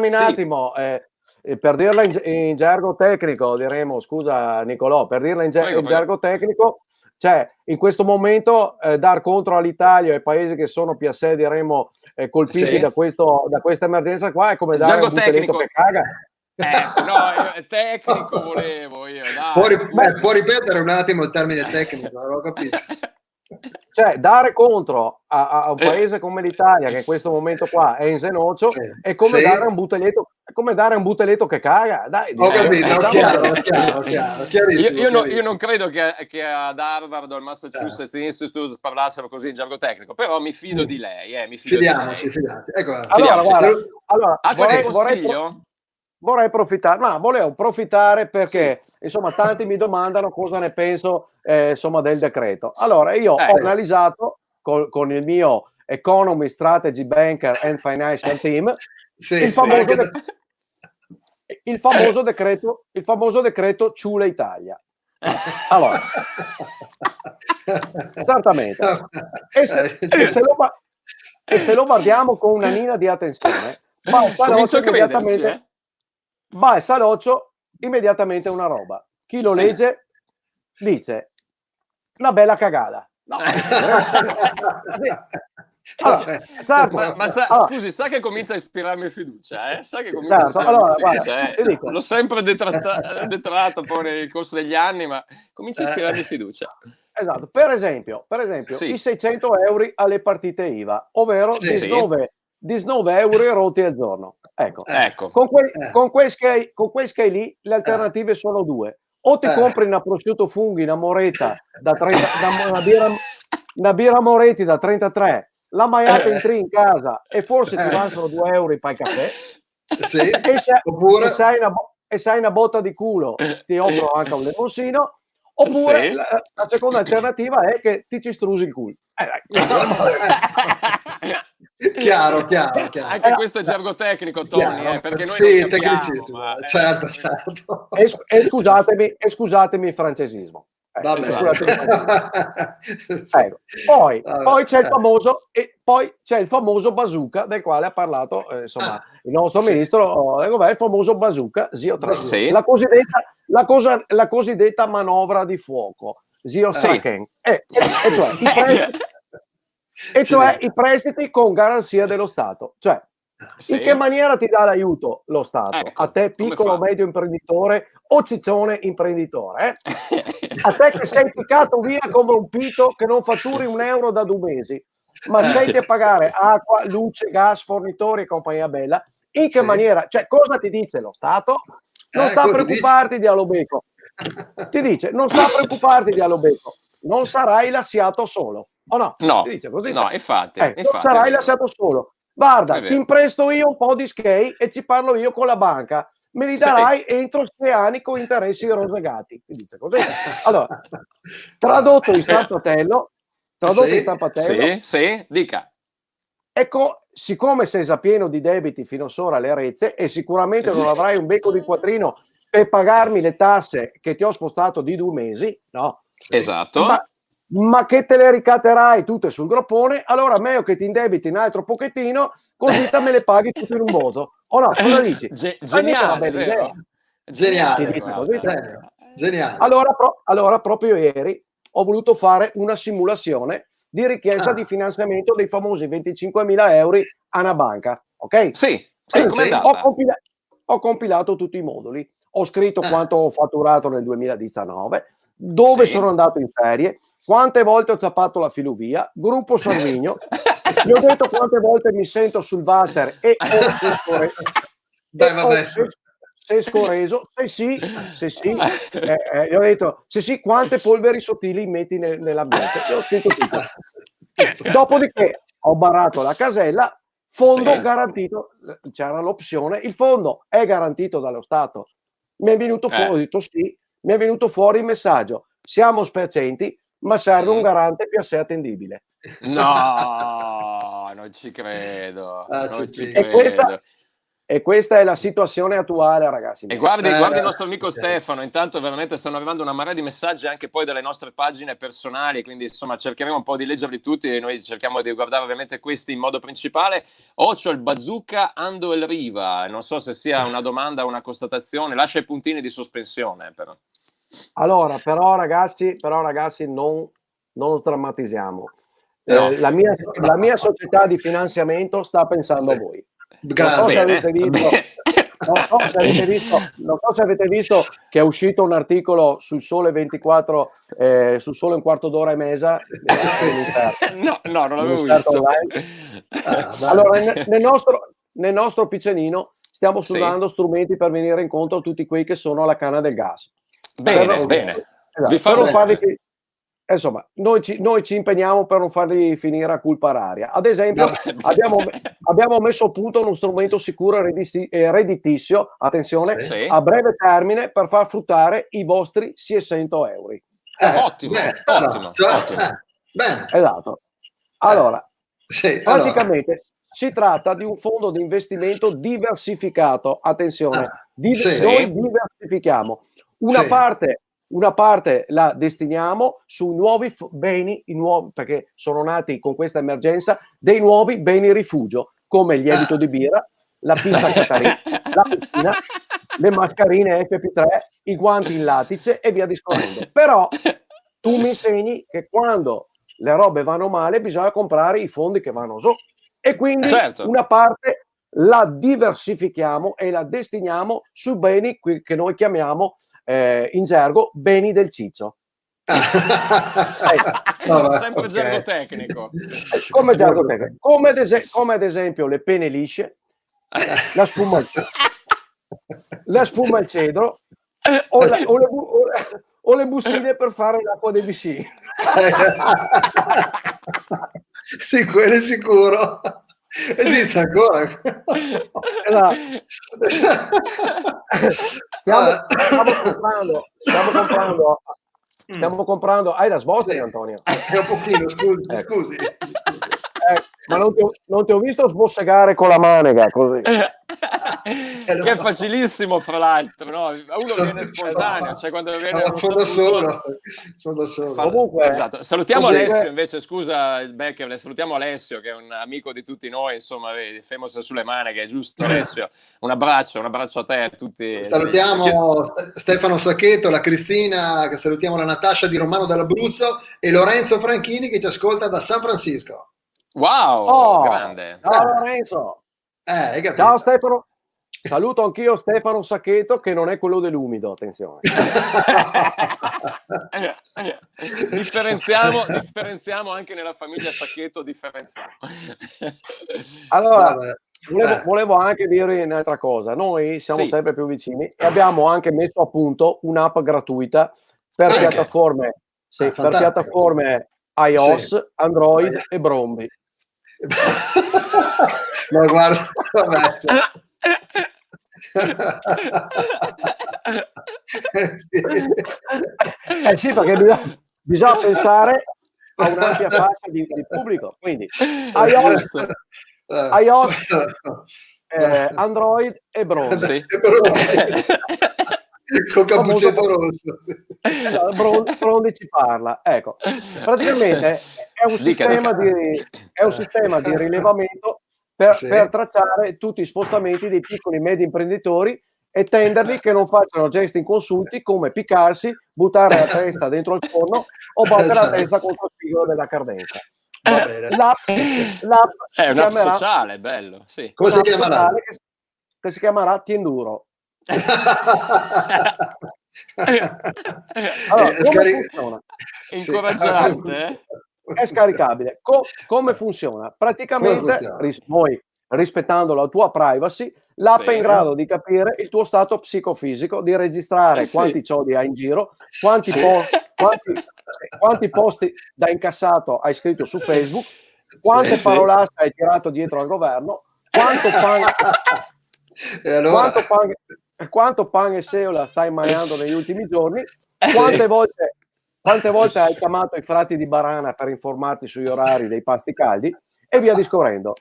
C: un attimo, per dirla in gergo tecnico, diremo, scusa Nicolò, per dirla in gergo tecnico, cioè in questo momento dar contro all'Italia e ai paesi che sono più a sé, diremo, colpiti da questa emergenza qua è come dare un butelletto che caga.
A: No, tecnico volevo io. Dai,
D: può ripetere un attimo il termine tecnico, non ho capito.
C: Cioè, dare contro a un paese come l'Italia, che in questo momento qua è in zenoccio, è come dare un butelletto che caga. Dai,
D: ho capito, chiaro.
A: Io non credo che ad Harvard o al Massachusetts Institute parlassero così in gergo tecnico, però mi fido di lei.
D: Fidiamoci. Ecco,
C: allora volevo approfittare perché insomma tanti mi domandano cosa ne penso insomma del decreto. Allora io ho analizzato con il mio Economy Strategy Banker and Financial Team il famoso decreto Ciule Italia. Allora certamente e se lo guardiamo con una nina di attenzione saloccio immediatamente una roba. Chi lo legge dice una bella cagata. No.
A: Scusi, sa che comincia a ispirarmi fiducia, Sa che comincia a ispirarmi fiducia, L'ho sempre detratto poi nel corso degli anni, ma comincia a ispirarmi fiducia.
C: Esatto. Per esempio i 600 euro alle partite IVA, ovvero 19 euro rotti al giorno. Ecco. Con quei sky lì le alternative sono due. O ti compri una prosciutto funghi, una moretta una birra Moretti da 33, la maiata in 3 in casa e forse ti avanzano 2 euro per il caffè.
D: Sì,
C: e
D: oppure
C: e se hai una botta di culo ti offro anche un limonsino, oppure
A: Sì.
C: la seconda alternativa è che ti ci strusi il culo.
D: chiaro.
A: Anche questo è gergo tecnico, Tony,
D: Chiaro.
A: perché noi
D: Sì,
A: non capiamo.
D: tecnicismo,
A: Ma,
D: certo.
C: E scusatemi il francesismo.
D: Va bene.
C: Scusatemi il francesismo.
D: Sì.
C: Ecco. Poi c'è
D: Vabbè.
C: il famoso bazooka del quale ha parlato insomma il nostro
D: sì.
C: ministro del governo, il famoso bazooka Zio 3,
A: Sì.
C: la cosiddetta manovra di fuoco Zio
A: Sì.
C: Straken, cioè i prestiti con garanzia dello Stato, cioè
A: Sì.
C: in che maniera ti dà l'aiuto lo Stato?
A: Ecco,
C: A te
A: come
C: piccolo
A: fa?
C: medio imprenditore o ciccione imprenditore, a te che sei piccato via come un pito che non fatturi un euro da 2 mesi, ma senti a pagare acqua, luce, gas, fornitori e compagnia bella, in che
D: Sì.
C: maniera? Cioè, cosa ti dice lo Stato? Non sta a
D: Cosa
C: preoccuparti di Alobeco. Ti dice, non sta a preoccuparti di Alobeco, non sarai lasciato solo. O no?
A: No,
C: Ti dice così.
A: no, infatti
C: Non
A: è
C: sarai
A: vero.
C: lasciato solo. Guarda,
A: È
C: ti
A: vero.
C: impresto io un po' di skate e ci parlo io con la banca. Me li
A: Sì.
C: darai entro 6 anni con interessi rosegati. Ti dice così. Allora, tradotto in stampatello,
A: Sì, dica.
C: ecco, siccome sei già pieno di debiti fino sopra alle arecce e sicuramente non avrai un becco di quattrino per pagarmi le tasse che ti ho spostato di 2 mesi, no?
A: Esatto.
C: Ma che te le ricaterai tutte sul groppone, allora meglio che ti indebiti un altro pochettino, così te me le paghi tutte in un boso. O no, cosa dici?
A: Geniale,
C: una bella
A: vero?
C: idea.
D: Geniale,
C: Ti dico così.
D: geniale.
C: Allora, proprio ieri ho voluto fare una simulazione di richiesta di finanziamento dei famosi 25.000 euro a una banca, ok?
A: Sì, com'è
D: Sì.
A: andata?
C: Ho compilato tutti i moduli, ho scritto quanto ho fatturato nel 2019, dove
A: Sì.
C: sono andato in ferie, quante volte ho zappato la filovia, gruppo sanguigno, gli ho detto quante volte mi sento sul water e se scoreso, se sì, gli ho detto se sì, quante polveri sottili metti nell'ambiente, e ho scritto tutto. Dopodiché ho barato la casella, fondo
A: Sì.
C: garantito, c'era l'opzione, il fondo è garantito dallo Stato. Mi è venuto fuori, ho detto sì, mi è venuto fuori il messaggio, siamo spiacenti, ma serve un garante più assai attendibile.
A: No, non ci credo. Non ci
C: E
A: credo.
C: questa è la situazione attuale, ragazzi.
A: E guardi il nostro amico Stefano, intanto veramente stanno arrivando una marea di messaggi anche poi dalle nostre pagine personali, quindi insomma cercheremo un po' di leggerli tutti e noi cerchiamo di guardare ovviamente questi in modo principale. Ocio il bazooka Ando el Riva, non so se sia una domanda o una constatazione, lascia i puntini di sospensione però.
C: Allora, però ragazzi non sdrammatizziamo.
D: No.
C: La mia società di finanziamento sta pensando a voi. Non so se avete visto che è uscito un articolo sul Sole 24, sul Sole un quarto d'ora e mezza.
A: No, non l'avevo visto.
C: Allora, nel nostro Piccinino stiamo studiando strumenti per venire incontro a tutti quei che sono alla canna del gas.
A: Bene. Vi
C: Per non farvi
A: farò...
C: insomma, noi ci impegniamo per non farli finire a culpa raria. Ad esempio, abbiamo messo a punto uno strumento sicuro e redditizio, attenzione,
A: Sì.
C: a breve termine per far fruttare i vostri 600 euro.
A: Ottimo.
D: Bene.
C: Esatto. Allora,
D: sì,
C: praticamente si tratta di un fondo di investimento diversificato. Attenzione, noi diversifichiamo. Una parte la destiniamo su nuovi beni, perché sono nati con questa emergenza dei nuovi beni rifugio, come il lievito di birra, la pista Catarina, la piscina, le mascherine FP3, i guanti in lattice e via discorrendo. Però tu mi insegni che quando le robe vanno male bisogna comprare i fondi che vanno su, e quindi una parte la diversifichiamo e la destiniamo su beni che noi chiamiamo in gergo beni del ciccio.
A: Sempre gergo tecnico.
C: Come gergo tecnico. Come ad esempio le pene lisce, la spuma al cedro o le bustine per fare l'acqua dei vicini.
D: Sì, quello è sicuro. Esiste ancora?
C: Esatto. Stiamo comprando. Hai la svolta,
D: Sì.
C: Antonio?
D: È un pochino, scusi.
C: Ma non ti ho visto sbossegare con la manega così.
A: Che è facilissimo, fra l'altro, no? Uno viene spontaneo, cioè quando viene
D: sono da solo. Sono da solo.
C: Comunque,
A: esatto. Salutiamo
C: comunque...
A: Alessio invece, scusa il Becker, salutiamo Alessio che è un amico di tutti noi, insomma, vedi, famous sulle maneghe, giusto Alessio? Un abbraccio a te, a tutti.
D: Salutiamo Stefano Sacchetto, la Cristina, salutiamo la Natascia di Romano dall'Abruzzo e Lorenzo Franchini che ci ascolta da San Francisco.
A: Wow, grande.
C: Ciao Lorenzo.
D: Hai capito?
C: Ciao Stefano. Saluto anch'io Stefano Sacchetto, che non è quello dell'umido, attenzione.
A: differenziamo anche nella famiglia Sacchetto, differenziamo.
C: Allora, volevo anche dire un'altra cosa. Noi siamo sempre più vicini e abbiamo anche messo a punto un'app gratuita per piattaforme, per piattaforme iOS, Android e Bromby.
D: Ma guarda, vabbè,
C: sì, perché bisogna pensare a un'ampia fascia di pubblico, quindi iOS, Android e Bromby.
D: Con Cappuccetto Rosso.
C: Bromby ci parla. Ecco, praticamente è un sistema di rilevamento per tracciare tutti i spostamenti dei piccoli e medi imprenditori e tenderli che non facciano gesti inconsulti come piccarsi, buttare la testa dentro il forno o battere la testa contro il spigolo della cardenza. L'app
A: è un'app sociale, bello. Sì.
D: Come si chiamerà?
C: Che si chiamerà Tienduro. Allora, come funziona?
A: Incoraggiante,
C: È scaricabile. Come funziona? Praticamente noi, rispettando la tua privacy, l'app è in grado di capire il tuo stato psicofisico, di registrare quanti soldi hai in giro, quanti posti da incassato hai scritto su Facebook, quante parolacce hai tirato dietro al governo, quanto pan e seola stai mangiando negli ultimi giorni, quante volte hai chiamato i frati di Barana per informarti sugli orari dei pasti caldi e via discorrendo.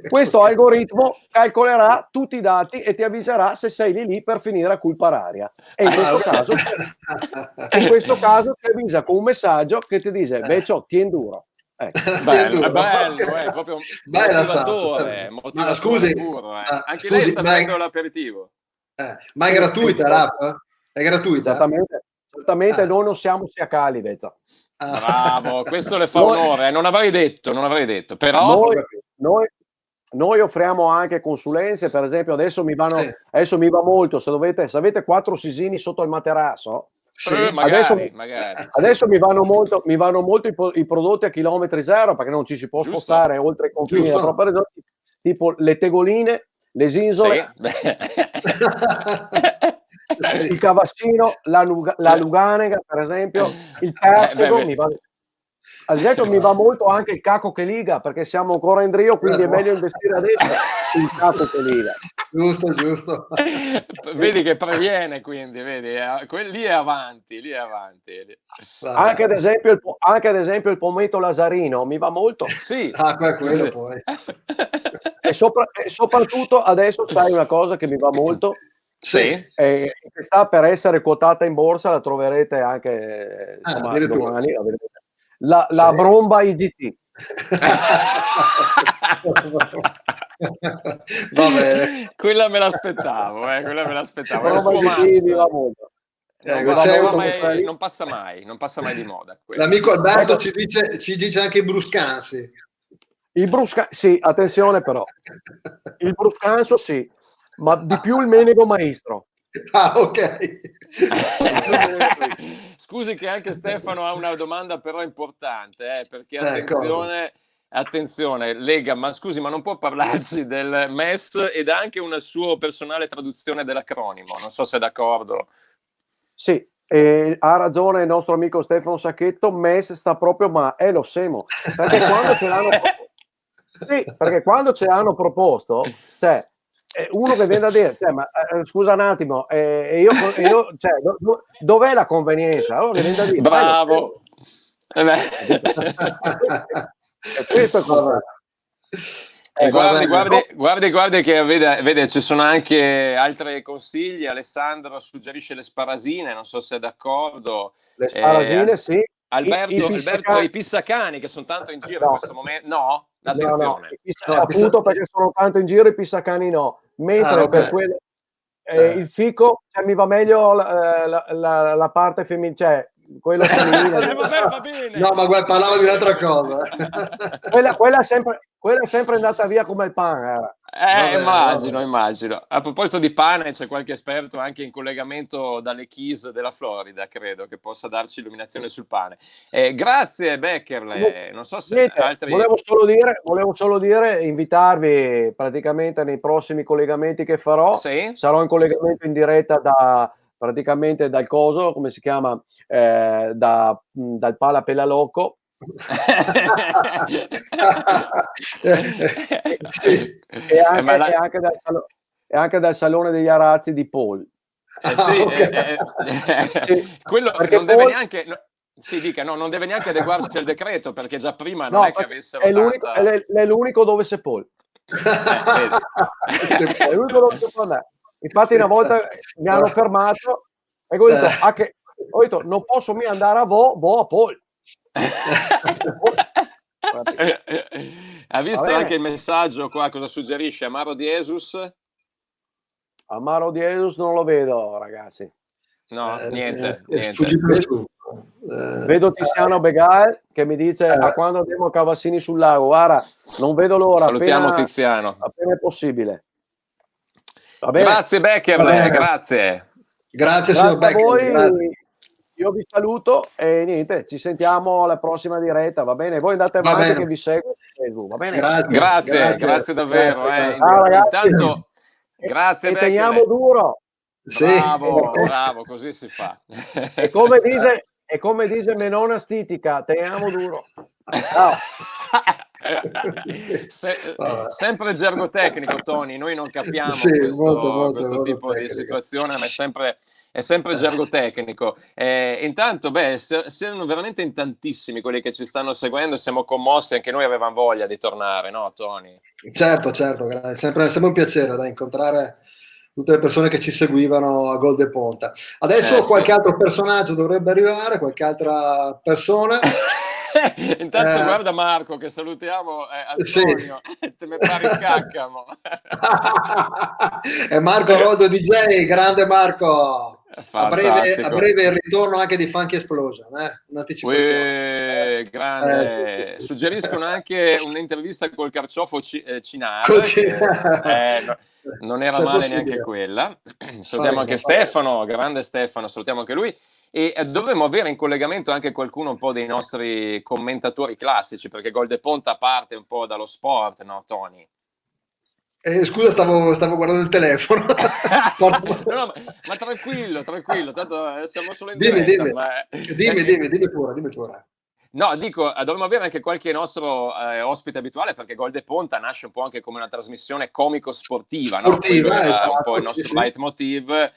C: Questo algoritmo calcolerà tutti i dati e ti avviserà se sei lì per finire a culpa raria. E in questo caso ti avvisa con un messaggio che ti dice Beccio, tienduro.
A: Ecco. Bello, è proprio un motivatore.
D: Ma scusi,
A: anche lei sta prendendo l'aperitivo.
D: Ma è gratuita l'app? È gratuita?
C: Esattamente, noi non siamo siacali, Vezza.
A: Bravo, questo le fa onore, non avrei detto, però
C: noi offriamo anche consulenze, per esempio adesso mi va molto, se avete 4 sisini sotto il materasso, magari. Adesso mi vanno molto i prodotti a chilometri zero, perché non ci si può spostare oltre i confini della propria regione, tipo le tegoline, le zinzole, il cavassino, la luganega, per esempio, il persego, ad esempio mi va molto anche il caco che liga, perché siamo ancora in Rio, quindi è meglio investire adesso sul caco che liga.
D: Giusto.
A: Vedi che previene, quindi, vedi, lì è avanti.
C: Anche ad esempio il pometto Lazarino mi va molto.
A: Sì.
D: Quello poi.
C: E soprattutto adesso sai una cosa che mi va molto, che sta per essere quotata in borsa, la troverete anche domani, la Bromba IGT.
D: Va bene.
A: Quella me l'aspettavo. Non passa mai di moda.
D: L'amico Alberto ci dice anche i bruscansi.
C: Sì, attenzione però. Il bruscanso sì, ma di più il menego maestro.
D: Ok.
A: Scusi che anche Stefano ha una domanda però importante, perché attenzione, Lega, ma scusi, ma non può parlarci del MES ed anche una sua personale traduzione dell'acronimo, non so se è d'accordo.
C: Sì, ha ragione il nostro amico Stefano Sacchetto, MES sta proprio lo semo, perché Sì, perché quando ce l'hanno proposto, cioè, uno che viene da dire, cioè, ma scusa un attimo, cioè, dov'è la convenienza? Allora viene da dire, fai lo
A: Bravo.
C: stesso. Capito? E questo è il
D: Vabbè.
C: concetto.
D: Va bene.
A: Guardi che vede, ci sono anche altri consigli. Alessandro suggerisce le sparasine, non so se è d'accordo.
C: Le sparasine, sì.
A: Alberto, i pissacani che sono tanto in giro in questo momento. No? Attenzione.
C: Appunto perché sono tanto in giro i pissacani no. Mentre per quello il fico, cioè, mi va meglio la parte femminile, cioè quello femminile.
A: Va bene.
D: No, ma parlava di un'altra cosa.
C: Quella è sempre andata via come il pane.
A: Immagino. A proposito di pane, c'è qualche esperto anche in collegamento dalle Keys della Florida, credo, che possa darci illuminazione sul pane. Grazie Beckerle, non so se altri...
C: Volevo solo dire, invitarvi praticamente nei prossimi collegamenti che farò.
A: Sì?
C: Sarò in collegamento in diretta praticamente dal coso, come si chiama, dal Pala Pelaloco.
D: Sì.
C: E anche dal Salone degli Arazzi di Paul.
A: Sì. Quello non deve neanche... Sì, dica, no, non deve neanche adeguarsi al decreto, perché già prima non è che avessero
C: è l'unico dove c'è Paul. È l'unico dove c'è Paul. Infatti una volta mi hanno fermato e ho detto, non posso mica andare a Vo a Paul.
A: Ha visto anche il messaggio qua, cosa suggerisce Amaro di Jesus?
C: Amaro di Jesus non lo vedo, ragazzi.
A: No, niente.
C: Vedo Tiziano Begal che mi dice a quando andiamo a Cavassini sul lago. Guarda, non vedo l'ora.
A: Salutiamo Tiziano.
C: Appena è possibile.
A: Grazie Beckerle, grazie.
D: Grazie signor Beckerle.
C: Voi. Io vi saluto e niente, ci sentiamo alla prossima diretta, va bene? Voi andate avanti che vi seguo su Facebook, va bene?
A: Grazie davvero. Intanto, grazie
C: e teniamo duro.
A: Bravo, così si fa.
C: E come dice Menona Stitica, teniamo duro. Ciao.
A: Sempre gergo tecnico, Tony, noi non capiamo questo tipo di situazione, ma è sempre gergo tecnico. Intanto, siano veramente in tantissimi quelli che ci stanno seguendo, siamo commossi, anche noi avevamo voglia di tornare, no Tony?
D: Certo, sempre un piacere da incontrare tutte le persone che ci seguivano a Gol de Ponta. Adesso qualche altro personaggio dovrebbe arrivare, qualche altra persona.
A: Intanto guarda Marco che salutiamo, Antonio, te me pare il caccamo.
D: È Marco Rodo DJ, grande Marco. A breve il ritorno anche di Funky Explosion, un'anticipazione.
A: Grande. Suggeriscono anche un'intervista col carciofo Cinar. Non era male neanche quella. Salutiamo anche Stefano, grande Stefano, salutiamo anche lui. E dovremmo avere in collegamento anche qualcuno un po' dei nostri commentatori classici, perché Gol de Ponta parte un po' dallo sport, no Tony?
D: Scusa, stavo guardando il telefono.
A: No, ma tranquillo, tanto siamo solo in diretta.
D: Dimmi pure.
A: No, dico, dovremmo avere anche qualche nostro ospite abituale, perché Gol de Ponta nasce un po' anche come una trasmissione comico-sportiva, no? Quello era un po' il nostro leitmotiv.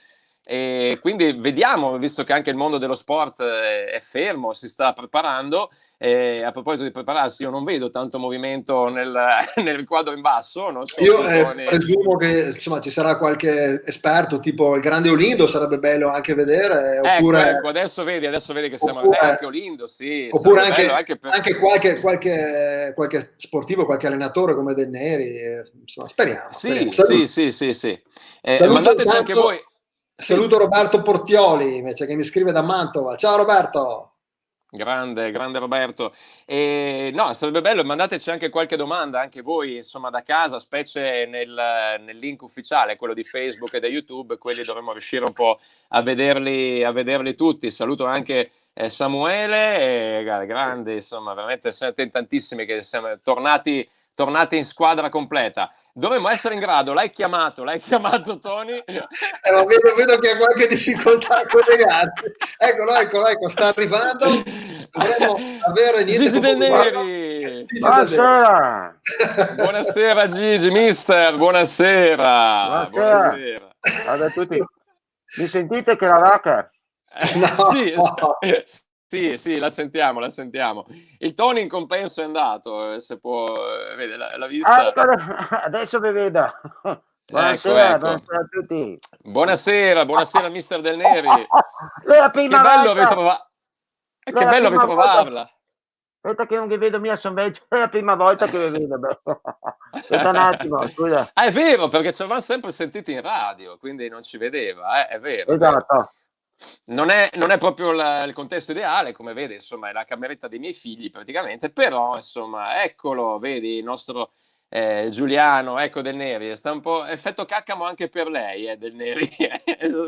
A: E quindi vediamo, visto che anche il mondo dello sport è fermo, si sta preparando. A proposito di prepararsi, io non vedo tanto movimento nel quadro in basso. Non so,
D: io presumo che insomma ci sarà qualche esperto, tipo il grande Olindo, sarebbe bello anche vedere. Oppure...
A: Ecco, adesso vedi che siamo anche Olindo, sì.
D: Oppure anche qualche sportivo, qualche allenatore come Del Neri, insomma, speriamo.
A: Sì.
D: Mandateci
A: anche voi.
D: Saluto Roberto Portioli invece che mi scrive da Mantova. Ciao Roberto.
A: Grande Roberto. No, sarebbe bello, mandateci anche qualche domanda, anche voi, insomma, da casa, specie nel link ufficiale, quello di Facebook e da YouTube, quelli dovremmo riuscire un po' a vederli tutti. Saluto anche Samuele, grande, insomma, veramente siete tantissimi che siamo tornati tornate in squadra completa. Dovremmo essere in grado, l'hai chiamato Tony?
D: Ma vedo che ha qualche difficoltà a collegarsi. Ecco, sta arrivando. Dovremmo avere niente.
A: Gigi Del Neri!
C: Buonasera!
A: Buonasera Gigi, mister, buonasera!
C: Buonasera a tutti. Mi sentite che la vacca?
D: No.
A: Sì, la sentiamo. Il Tony in compenso è andato, se può, vede la vista.
C: Adesso vi vedo.
A: Buonasera,
C: Buonasera a tutti.
A: Buonasera, mister Del Neri.
C: La prima
A: Che bello ritrovarla.
C: Aspetta che non vi vedo mia sonveggio, è la prima volta che vi vedo. Aspetta un attimo, scusa.
A: È vero, perché ci avevamo sempre sentiti in radio, quindi non ci vedeva, è vero.
C: Esatto.
A: Non è proprio il contesto ideale, come vede, insomma, è la cameretta dei miei figli praticamente, però, insomma, eccolo, vedi, il nostro Giuliano, ecco Del Neri, sta un po' effetto Caccamo anche per lei, Del Neri,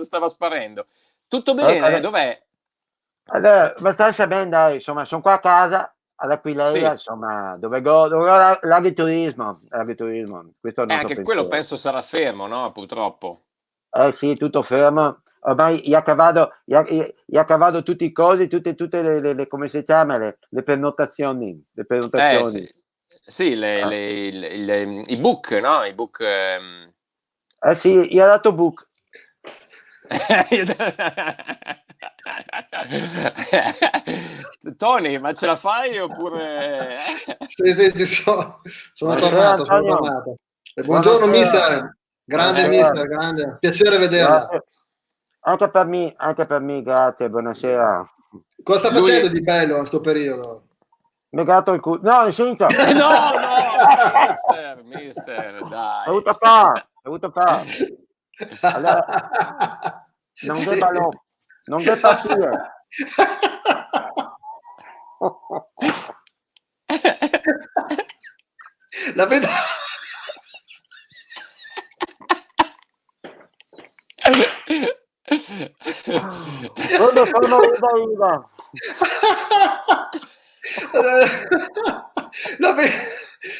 A: stava sparendo. Tutto bene? Dov'è?
C: Allora, abbastanza bene, dai, insomma, sono qua a casa, ad Aquileia, insomma, dove l'agriturismo. Questo
A: Anche quello penso sarà fermo, no? Purtroppo.
C: Sì, tutto fermo. Ormai gli ha cavato tutti i cosi, tutte le come si chiama, le prenotazioni.
A: Sì, i book, no? I book.
C: Sì, gli ha dato book.
A: Tony, ma ce la fai oppure?
D: Sì, sono tornato. Buongiorno mister, grande mister, grande, piacere vederla.
C: Anche per me, grazie, buonasera.
D: Cosa sta facendo di bello in questo periodo?
C: Mi gatto il culo. No, sento.
A: No, mister, dai.
C: Ho avuto fa. Allora, non deve partire.
D: La vedo.
C: Dove sono Ida?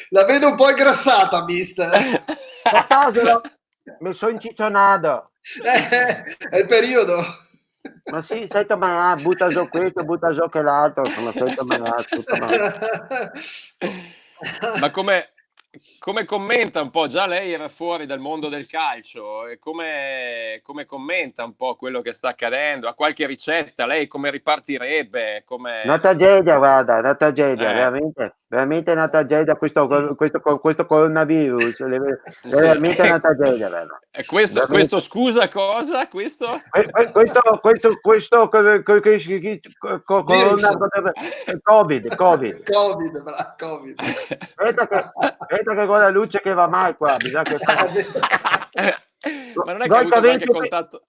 D: La vedo un po' ingrassata, mister.
C: Per caso mi sono inciccionato.
D: È il periodo.
C: Ma sì, sento ma butta giù questo, butta giù che l'altro, insomma, sento
A: ma come commenta un po'? Già lei era fuori dal mondo del calcio, e come commenta un po' quello che sta accadendo? Ha qualche ricetta? Lei come ripartirebbe?
C: Una tragedia, guarda, una tragedia, veramente una tragedia questo coronavirus, veramente una tragedia.
A: Questo scusa cosa? Questo
C: Covid. Aspetta che con la luce che va mai qua, bisogna che
A: ma non è che ha avuto qualche contatto?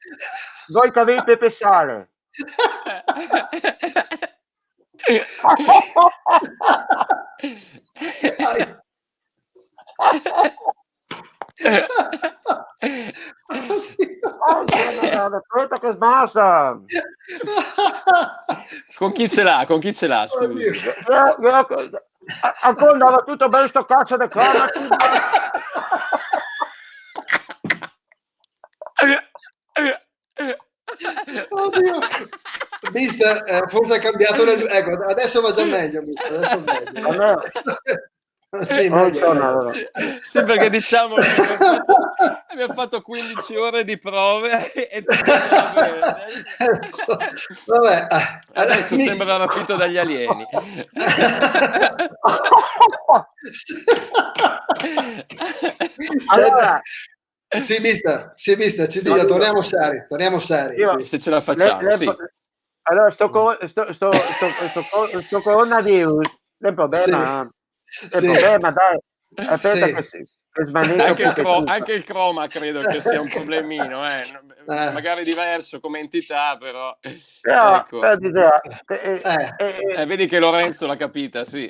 C: Voi che avete Pepe Sale. Aspetta che smassa.
A: Con chi ce l'ha? Scusi.
C: Ancora andava tutto bene sto cazzo di cronaca.
D: Oddio. Mister, forse ha cambiato ecco, adesso va già meglio, mister. Adesso è meglio. Sì, meglio.
A: Sì, perché diciamo abbiamo fatto 15 ore di prove e
D: vabbè,
A: adesso sembra rapito dagli alieni.
C: Allora,
D: sì, mister, ci dica, torniamo seri.
A: Se ce la facciamo, sì.
C: Allora, sto coronavirus è un problema. Dai. Aspetta che
A: anche il croma credo che sia un problemino, magari diverso come entità, però ecco. Vedi che Lorenzo l'ha capita, sì.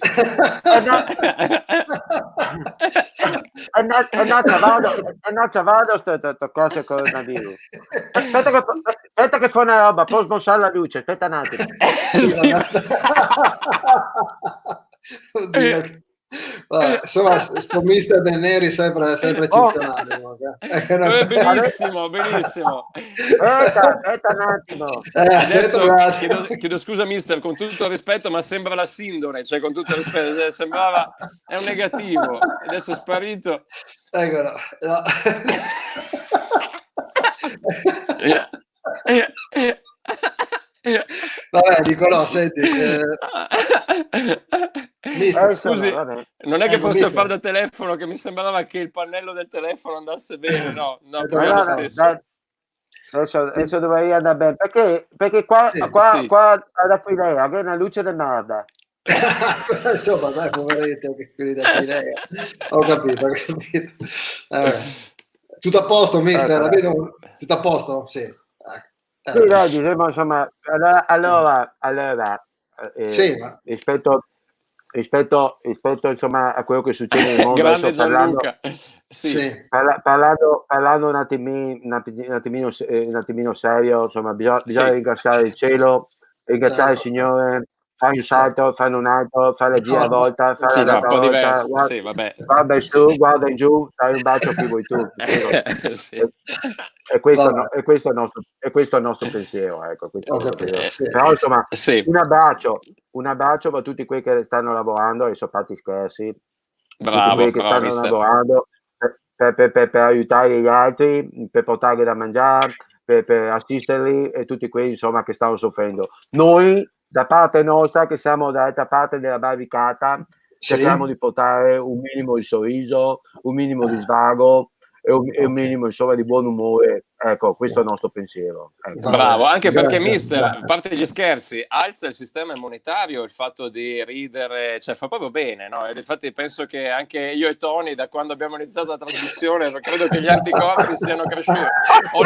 C: Vado sto cose coronavirus. Aspetta che fa una roba, poi smossare la luce, aspetta un attimo.
D: Oddio. Vabbè, insomma, sto mister Del Neri sempre eccezionale.
A: Benissimo, benissimo.
C: Aspetta un attimo.
A: Adesso chiedo scusa mister, con tutto il rispetto, ma sembra la sindone, cioè con tutto il rispetto, sembrava, è un negativo, adesso è sparito.
D: Eccolo. No. Vabbè, Nicolò, senti.
A: Mister, scusi, non è che posso
D: mister.
A: fare da telefono, che mi sembrava che il pannello del telefono andasse bene, no,
C: allora,
A: lo stesso.
C: Adesso dovrei andare bene, perché qua ad Aquilea che è una luce di merda.
D: Insomma, dai, poveretto, quelli da Aquilea. Ho capito. Tutto a posto, mister? Tutto a posto? Sì.
C: Sì, dai, diciamo, insomma, allora
D: sì,
C: rispetto insomma a quello che succede nel mondo,
A: grande Gianluca,
C: parlando un attimino serio, insomma, bisogna ringraziare il cielo, ringraziare il Signore, fare un salto, fare un altro, fare la giravolta, fare la volta, guarda in su, guarda in giù, dai un bacio a chi vuoi tu. E questo è il nostro pensiero, ecco. Però insomma, un abbraccio per tutti quelli che stanno lavorando, e fatti scherzi, tutti quelli che stanno lavorando per aiutare gli altri, per portarli da mangiare, per assisterli, e tutti quelli insomma che stanno soffrendo. Noi da parte nostra, che siamo dall'altra parte della barricata, cerchiamo di portare un minimo di sorriso, un minimo di svago e un minimo insomma di buon umore. Ecco, questo è il nostro pensiero. Ecco.
A: Bravo, anche perché mister, a parte gli scherzi, alza il sistema immunitario il fatto di ridere, cioè fa proprio bene, no? E infatti penso che anche io e Tony, da quando abbiamo iniziato la trasmissione, credo che gli anticorpi siano cresciuti. Ho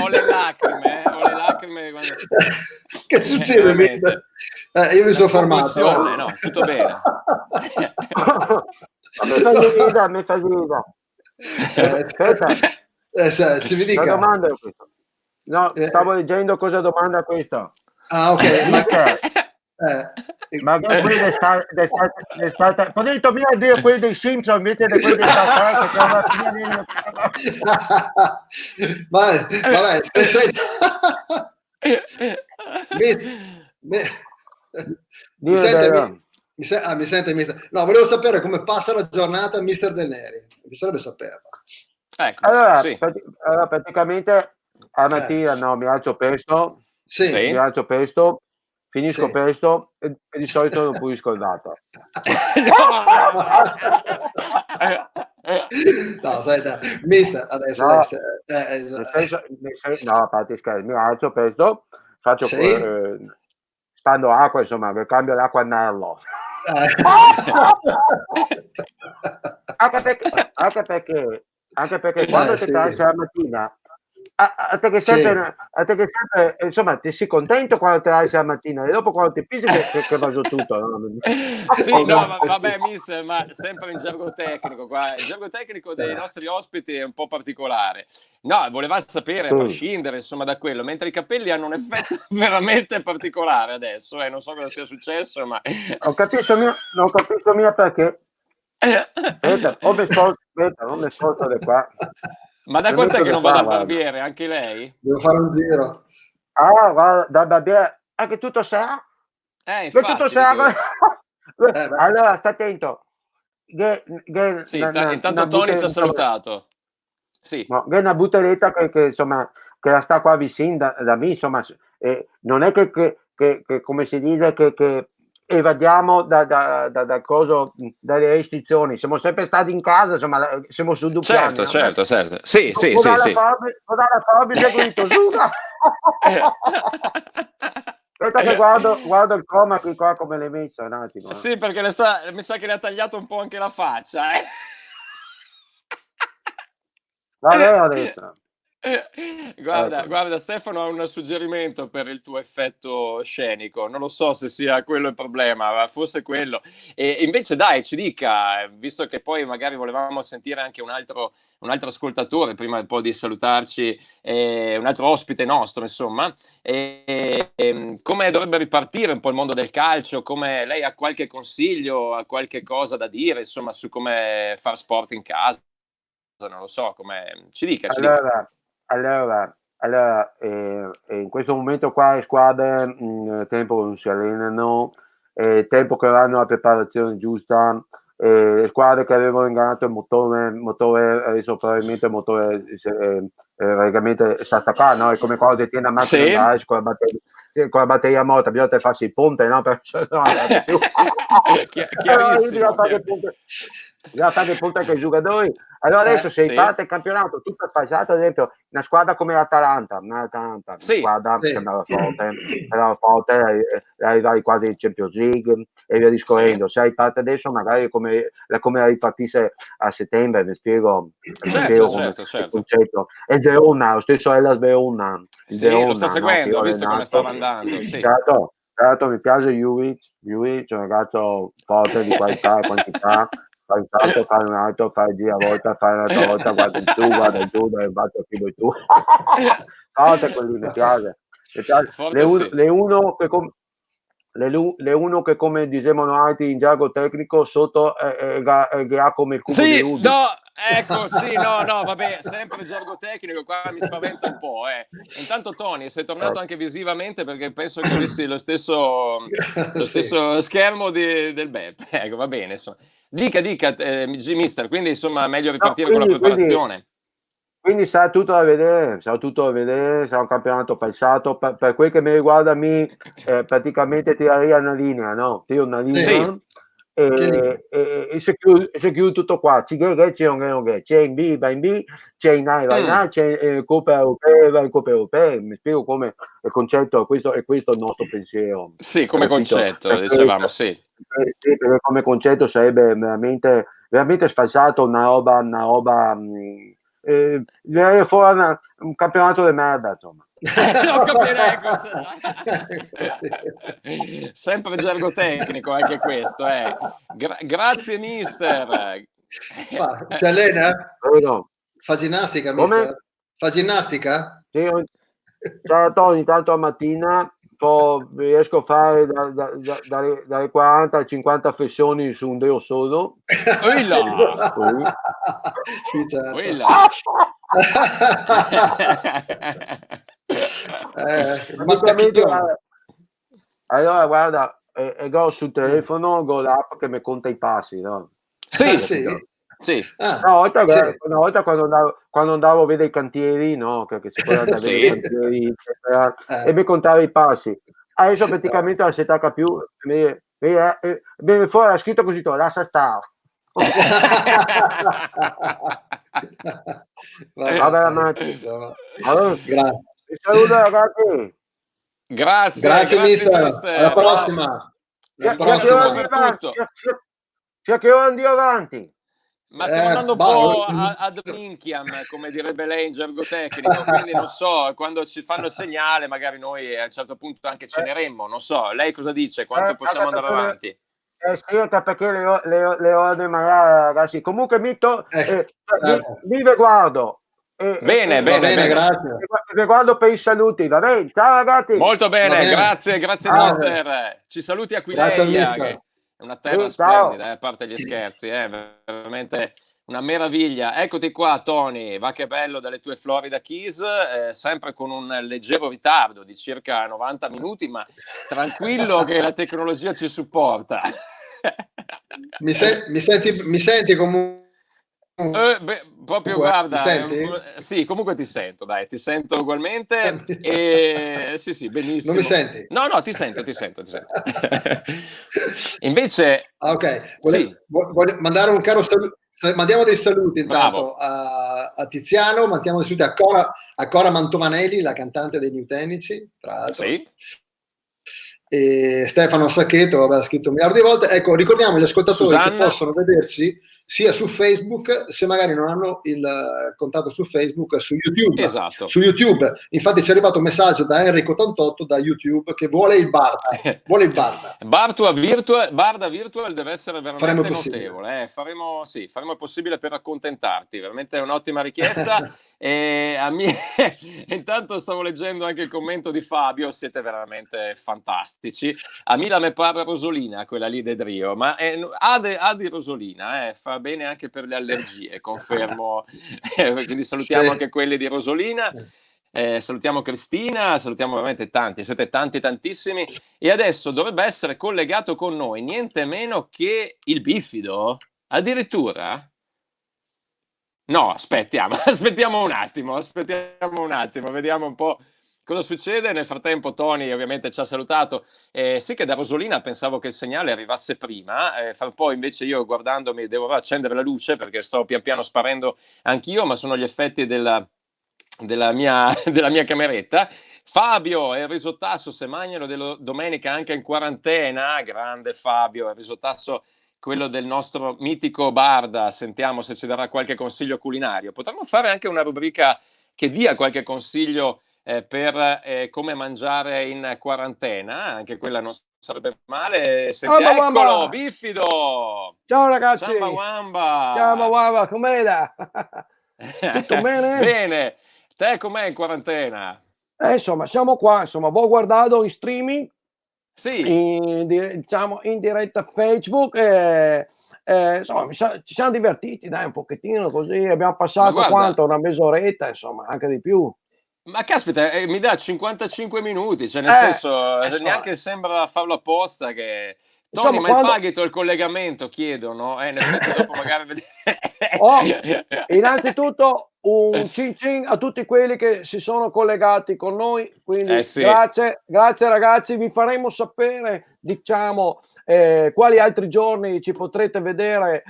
A: le lacrime quando...
D: Che succede, mister? Io mi sono fermato.
A: No, tutto bene.
C: Mi fa ridere. Aspetta.
D: Si mi dica.
C: La domanda è questa. No, stavo leggendo cosa domanda questa.
D: Ah, ok.
C: Ma che quelli del potete tornare a dire quelli dei Simpson invece di quelli dei Star
D: Vabbè, mi sente, mister? No, volevo sapere come passa la giornata mister Del Neri. Mi sarebbe saperlo.
A: Ecco,
C: allora, praticamente a mattina mi alzo presto, finisco presto e di solito non pulisco il dato.
D: No, sai, mister, adesso
C: no, fate scherzi, mi alzo presto, faccio spando acqua, insomma, cambio l'acqua anello. Anche perché quando ti alzi la mattina, a te che sempre insomma ti sei contento quando ti alzi la mattina, e dopo quando ti pigi che va giù tutto, no?
A: Vabbè mister, ma sempre in gergo tecnico qua. Il gergo tecnico dei nostri ospiti è un po' particolare. No, voleva sapere, a prescindere insomma da quello, mentre i capelli hanno un effetto veramente particolare adesso, non so cosa sia successo, ma
C: non capisco mia perché. Aspetta, non mi sposto da qua.
A: Ma da quant'è che non va dal barbiere? Anche lei?
D: Devo fare un giro.
C: Ah, guarda, dal barbiere. Che tutto sa?
A: Infatti,
C: allora, sta attento.
A: Intanto Tony ci ha salutato. Sì.
C: No, che è una butelletta che insomma, che la sta qua vicino da me, insomma, non è che come si dice, che evadiamo da coso, dalle restrizioni, siamo sempre stati in casa, insomma, siamo su due piani.
A: Certo. Sì.
C: la forbice con aspetta che guardo il coma qui qua come l'hai messo un attimo.
A: Sì, perché mi sa che le ha tagliato un po' anche la faccia.
C: Va bene adesso.
A: Guarda,
C: Ecco.
A: guarda, Stefano ha un suggerimento per il tuo effetto scenico. Non lo so se sia quello il problema, ma forse quello. E invece, dai, ci dica, visto che poi magari volevamo sentire anche un altro ascoltatore prima un po' di salutarci, un altro ospite nostro, insomma, come dovrebbe ripartire un po' il mondo del calcio? Come lei ha qualche consiglio, ha qualche cosa da dire, insomma, su come far sport in casa? Non lo so, come... Ci dica, ci dica.
E: Allora, in questo momento qua le squadre tempo che non si allenano, tempo che hanno la preparazione giusta, le squadre che avevano ingannato il motore adesso probabilmente il motore praticamente sta staccando, no? È come quando ti tiene la macchina
A: Sì.
E: in garage con la batteria morta, bisogna farsi il ponte, no? Perché no, più.
A: Chiarissimo.
E: Bisogna fare il ponte anche ai giocatori. Allora adesso se
A: sì.
E: riparte il campionato tutto spaesato, ad esempio una squadra come l'Atalanta, una
A: Sì.
E: squadra
D: Sì.
E: che andava forte, arrivare quasi in Champions League e via discorrendo.
A: Sì.
E: Se riparte adesso magari come la ripartisse a settembre, mi spiego
A: Certo.
E: il concetto. E il Verona, lo stesso Hellas Verona,
A: Sì, lo sta
E: no,
A: seguendo, ho
E: che
A: visto come stava andando. Sì.
E: Certo, mi piace Juvic è un ragazzo forte di qualità e quantità. Fai un salto, fai un altro, fai giravolta, fai un'altra volta, guarda in giù, dai, bacio più in giù. Forte quelli, mi piace.
A: Forte,
E: Le uno che come dicevano altri in gergo tecnico sotto è ha come il cubo di
A: sì,
E: Rubik.
A: no, ecco, sì, no, vabbè, sempre gergo tecnico, qua mi spaventa un po', Intanto Tony, sei tornato anche visivamente perché penso che avessi lo stesso schermo del BEP. Ecco, va bene, insomma. Dica, mister, quindi insomma meglio ripartire con la preparazione.
E: Quindi sarà tutto da vedere, sarà un campionato falsato. Per quel che mi riguarda, praticamente tirerei una linea, no? Tiro una linea
A: Sì.
E: e si chiude tutto qua. C'è in B, va in B, c'è in A, va in A, c'è in Coppa Europea, va in Coppa Europea. Mi spiego come il concetto, è questo il nostro pensiero.
A: Sì, come
E: Capito?
A: concetto, dicevamo, sì.
E: Perché come concetto sarebbe veramente sfalsato, una roba viene fuori un campionato di merda, insomma.
A: Non capirei sempre gergo tecnico anche questo, grazie mister.
D: Si allena?
E: No.
D: Fa ginnastica,
E: Come?
D: mister? Fa ginnastica?
E: Sì, certo, ogni tanto a mattina riesco a fare dalle 40 alle 50 flessioni su un dedo solo.
D: Sì, certo.
E: Allora guarda, go sul telefono, go l'app che mi conta i passi, no?
A: Sì.
E: Una volta quando andavo a vedere i cantieri, no? Che si può andare a vedere i cantieri, eccetera, e mi contava i passi. Adesso praticamente non si attacca più, viene fuori, ha scritto così, lascia stare. Vabbè, avanti. Allora, vi saluto ragazzi.
A: Grazie
D: mister. Alla prossima.
E: Fino a che ora andiamo avanti?
A: Ma stiamo andando un po' ad minchiam, come direbbe lei in gergo tecnico, quindi non so, quando ci fanno il segnale magari noi a un certo punto anche ceneremmo, non so, lei cosa dice, quanto possiamo andare avanti?
E: Sì, anche perché le ore magari, ragazzi, comunque Mito, vive guardo.
A: Bene,
D: grazie.
E: Vi guardo per i saluti, va bene? Ciao ragazzi.
A: Molto bene, grazie mister. Ci saluti Aquileia, che è una terra splendida, a parte gli scherzi, veramente una meraviglia. Eccoti qua Tony, va che bello dalle tue Florida Keys, sempre con un leggero ritardo di circa 90 minuti, ma tranquillo che la tecnologia ci supporta.
D: Mi senti comunque?
A: Proprio guarda, sì, comunque ti sento, dai, ti sento ugualmente e sì, benissimo.
D: Non mi senti?
A: No, ti sento. Invece,
D: voglio mandare un caro saluto. Mandiamo dei saluti intanto a Tiziano, mandiamo dei saluti a Cora Mantomanelli, la cantante dei New Tecnici, tra l'altro.
A: Sì.
D: e Stefano Sacchetto, vabbè, ha scritto un miliardo di volte. Ecco, ricordiamo agli ascoltatori
A: Susanna,
D: che possono vederci sia su Facebook, se magari non hanno il contatto su Facebook, su YouTube.
A: esatto.
D: Su YouTube, infatti ci è arrivato un messaggio da Enrico 88 da YouTube che vuole il Barda. Vuole il Barda.
A: Barda Virtual deve essere
D: Faremo
A: veramente
D: il
A: notevole. Faremo il possibile per accontentarti. Veramente è un'ottima richiesta. E intanto stavo leggendo anche il commento di Fabio. Siete veramente fantastici. A Mila me pare Rosolina, quella lì de Drio, ma ha di Rosolina, fa bene anche per le allergie, confermo. Quindi salutiamo
D: Sì.
A: anche quelli di Rosolina. Salutiamo Cristina, salutiamo veramente tanti, siete tantissimi. E adesso dovrebbe essere collegato con noi niente meno che il Bifido, addirittura. No, aspettiamo un attimo, vediamo un po' cosa succede. Nel frattempo Tony ovviamente ci ha salutato. Sì che da Rosolina pensavo che il segnale arrivasse prima, fra un po' invece io guardandomi devo accendere la luce perché sto pian piano sparendo anch'io, ma sono gli effetti della mia cameretta. Fabio e il risottasso se mangiano domenica anche in quarantena, grande Fabio, il risottasso quello del nostro mitico Barda. Sentiamo se ci darà qualche consiglio culinario. Potremmo fare anche una rubrica che dia qualche consiglio per come mangiare in quarantena, anche quella non sarebbe male. Eccolo, Bifido!
C: Ciao ragazzi!
A: Ciao Wamba!
C: Ciao Wamba, com'è? Tutto bene?
A: Bene, te com'è in quarantena?
C: Insomma, siamo qua, ho guardato in streaming,
A: sì,
C: diciamo in diretta Facebook, insomma ci siamo divertiti, dai, un pochettino così, abbiamo passato quanto? Una mezz'oretta, insomma, anche di più.
A: Ma caspita, mi dà 55 minuti, cioè nel senso, neanche sembra farlo apposta che... Tony,
C: insomma,
A: ma il paghetto il collegamento, chiedono, in effetti dopo magari...
C: Innanzitutto un cin cin a tutti quelli che si sono collegati con noi, quindi
A: sì.
C: grazie ragazzi, vi faremo sapere, diciamo, quali altri giorni ci potrete vedere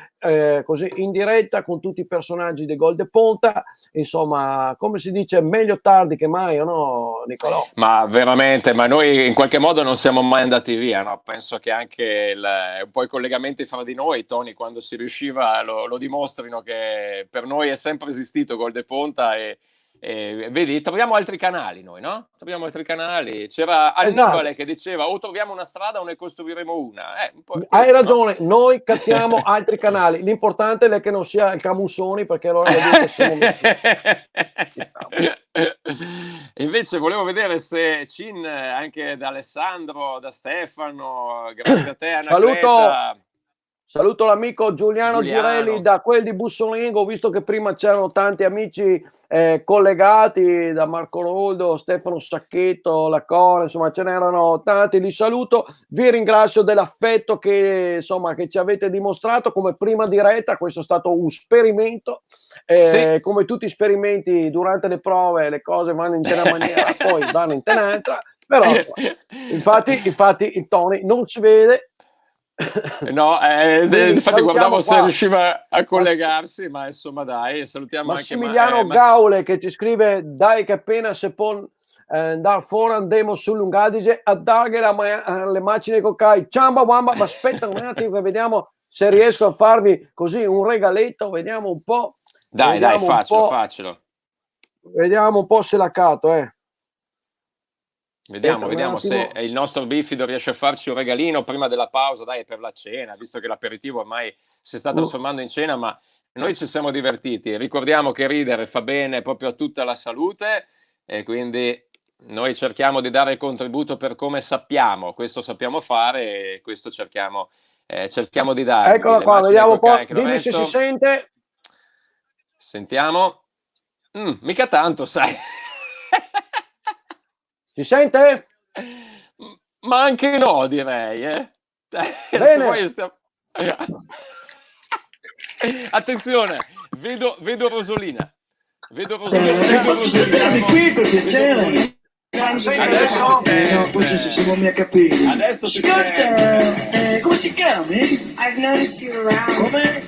C: così in diretta con tutti i personaggi di Gol de Ponta. Insomma, come si dice, meglio tardi che mai, no Nicolò?
A: Ma veramente, ma noi in qualche modo non siamo mai andati via, no? Penso che anche un po' i collegamenti fra di noi, Tony, quando si riusciva lo dimostrino che per noi è sempre esistito Gol de Ponta e vedi, troviamo altri canali noi, no? Troviamo altri canali. C'era Annibale che diceva o troviamo una strada o ne costruiremo una.
C: Hai ragione, no? Noi cattiamo altri canali. L'importante è che non sia il Camussoni, perché allora siamo
A: Invece volevo vedere se Cin, anche da Alessandro, da Stefano, grazie a te Anacleta.
C: Saluto l'amico Giuliano Girelli da quel di Bussolengo, visto che prima c'erano tanti amici collegati, da Marco Roldo, Stefano Sacchetto, Lacore, insomma ce n'erano tanti, li saluto, vi ringrazio dell'affetto che insomma che ci avete dimostrato come prima diretta. Questo è stato un esperimento, sì. Come tutti i esperimenti durante le prove le cose vanno in una maniera, poi vanno in un'altra, però infatti il Tony non si vede.
A: No, infatti guardavo se riusciva a collegarsi, ma insomma dai, salutiamo
C: Massimiliano
A: anche
C: Gaule che ci scrive: dai che appena se può andare fuori andiamo sull'Ungadige a darghe le macine cocai. Ciamba Wamba, ma aspetta un attimo che vediamo se riesco a farvi così un regaletto, vediamo un po'.
A: Dai, faccelo.
C: Vediamo un po' se la cato,
A: Vediamo se il nostro Bifido riesce a farci un regalino prima della pausa, dai, per la cena, visto che l'aperitivo ormai si sta trasformando in cena, ma noi ci siamo divertiti. Ricordiamo che ridere fa bene proprio a tutta la salute e quindi noi cerchiamo di dare il contributo per come sappiamo, questo sappiamo fare e questo cerchiamo di dare.
C: Eccola qua, vediamo un po', dimmi se si sente.
A: Sentiamo. Mica tanto, sai.
C: Si sente?
A: Ma anche no, direi.
C: Bene.
A: Attenzione, vedo Rosolina.
F: Qui per piacere. Adesso forse si siamo miei capelli.
A: Adesso
F: come ti chiami?
G: I've noticed you around.
F: Come?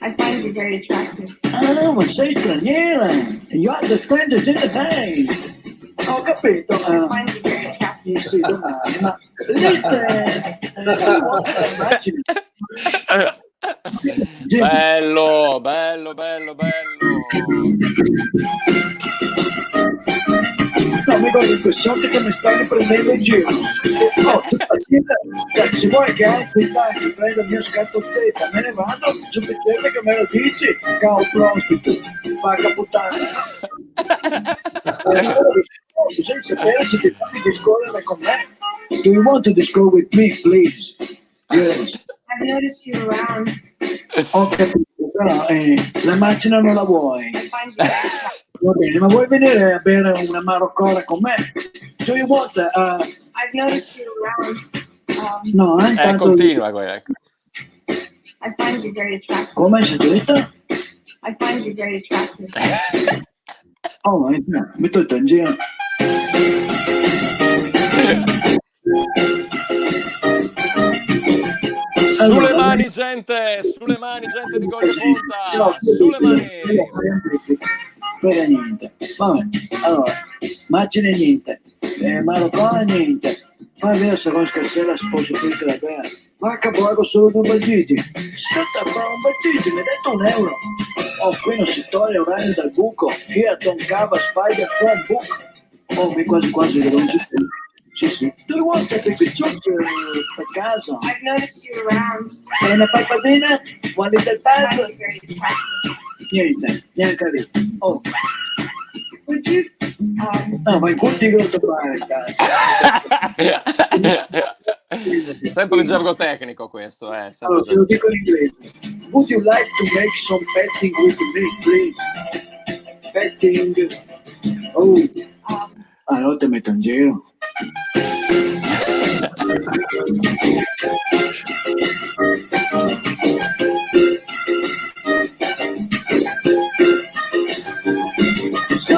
G: I find you very attractive.
F: Ma sei straniera. You understand the day. Ho capito.
G: Find you very attractive.
F: Sì, domani, ma niente. Immagini.
A: Bello, bello, bello, bello.
F: No, mi dà l'impressione che mi stai prendendo in giro. No, se vuoi che ospita che prenda il mio scatto Z, me ne vado, suffficiente che me lo dici, ciao prostitute, paga puttana. Bisogna sapere se ti fai discorrere con me. Do you want to discuss with me, please? Yes.
G: I've noticed you around.
F: Ho capito, però la macchina non la vuoi.
G: I find you very attractive.
F: Va bene, ma vuoi venire a bere una maroccola con me? Do you want?
G: I've noticed you around.
F: No, intanto...
A: Continua quella.
G: I find you very attractive.
F: Come hai detto?
G: I find you very attractive.
F: Oh, mi tutto in giro.
A: Sulle mani gente di Gol di Ponta, sulle mani.
F: Frega niente. Vabbè, allora, macchine niente, maroccola niente. Fai vedere se con scarsella si può soffrire da bere. Ma capo, solo 2 bagigi. Aspetta, fa un bagigi, mi hai detto €1. Oh, qui non si toglie orario dal buco. Here, Tom Cava, Spider, From Book. Oh, mi quasi quasi devo un giro. Sì, sì. Tu vuoi che ti piacciono per caso?
G: I've noticed you around.
F: Sei una pappadina? One little
G: I
F: pad?
G: find you very attractive.
F: Niente, neanche lì. Oh,
G: Would you?
F: no, ma in tutti i fare,
A: Sempre il gergo tecnico questo, sempre
F: allora, te lo dico in inglese. Would you like to make some betting with me, please? Betting. Oh, allora te metto in giro.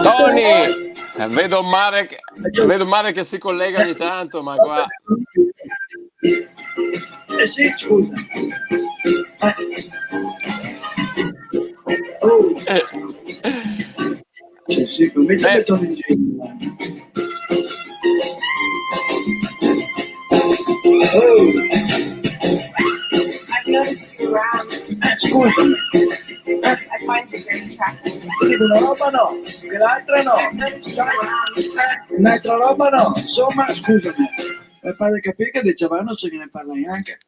A: Tony, vedo un mare che si collega ogni tanto, ma qua...
F: Sì, scusa. Oh. Sì, mi metto in giro. Oh.
G: I've noticed you around.
F: Scusami.
G: I find you very attractive.
F: Dico una roba no, che l'altra no.
G: I've noticed you around.
F: Un'altra roba no. Insomma, scusami. Per farle capire che di Giovanni non se ne parla neanche.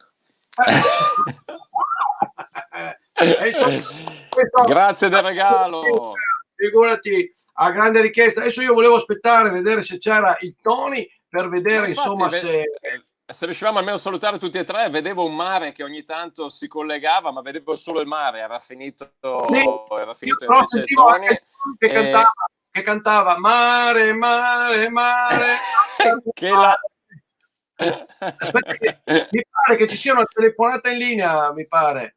A: Grazie del regalo.
E: Figurati, a grande richiesta. Adesso io volevo aspettare, vedere se c'era il Tony per vedere,
A: Infatti,
E: insomma, se
A: riuscivamo almeno a salutare tutti e tre. Vedevo un mare che ogni tanto si collegava, ma vedevo solo il mare, era finito invece Tony
E: che cantava mare, mare, mare.
A: che la...
E: Aspetta, mi pare che ci sia una telefonata in linea, mi pare.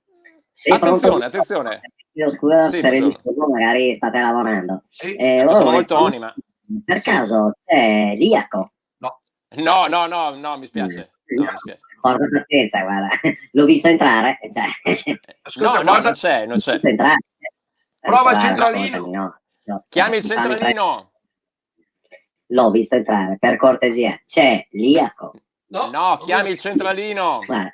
H: Sì,
A: attenzione, attenzione.
H: Scusa
A: Sì,
H: per il disturbo, magari state lavorando.
A: Sì. Sono molto anima.
H: Per caso c'è Liaco?
A: No, mi spiace. No, mi spiace.
H: Porta pazienza, guarda. L'ho visto entrare. Cioè.
E: Ascolta,
A: no, non c'è.
E: Prova il centralino.
H: No.
A: Chiami il centralino.
H: L'ho visto entrare, per cortesia. C'è Liaco?
A: No, chiami il centralino.
H: Guarda,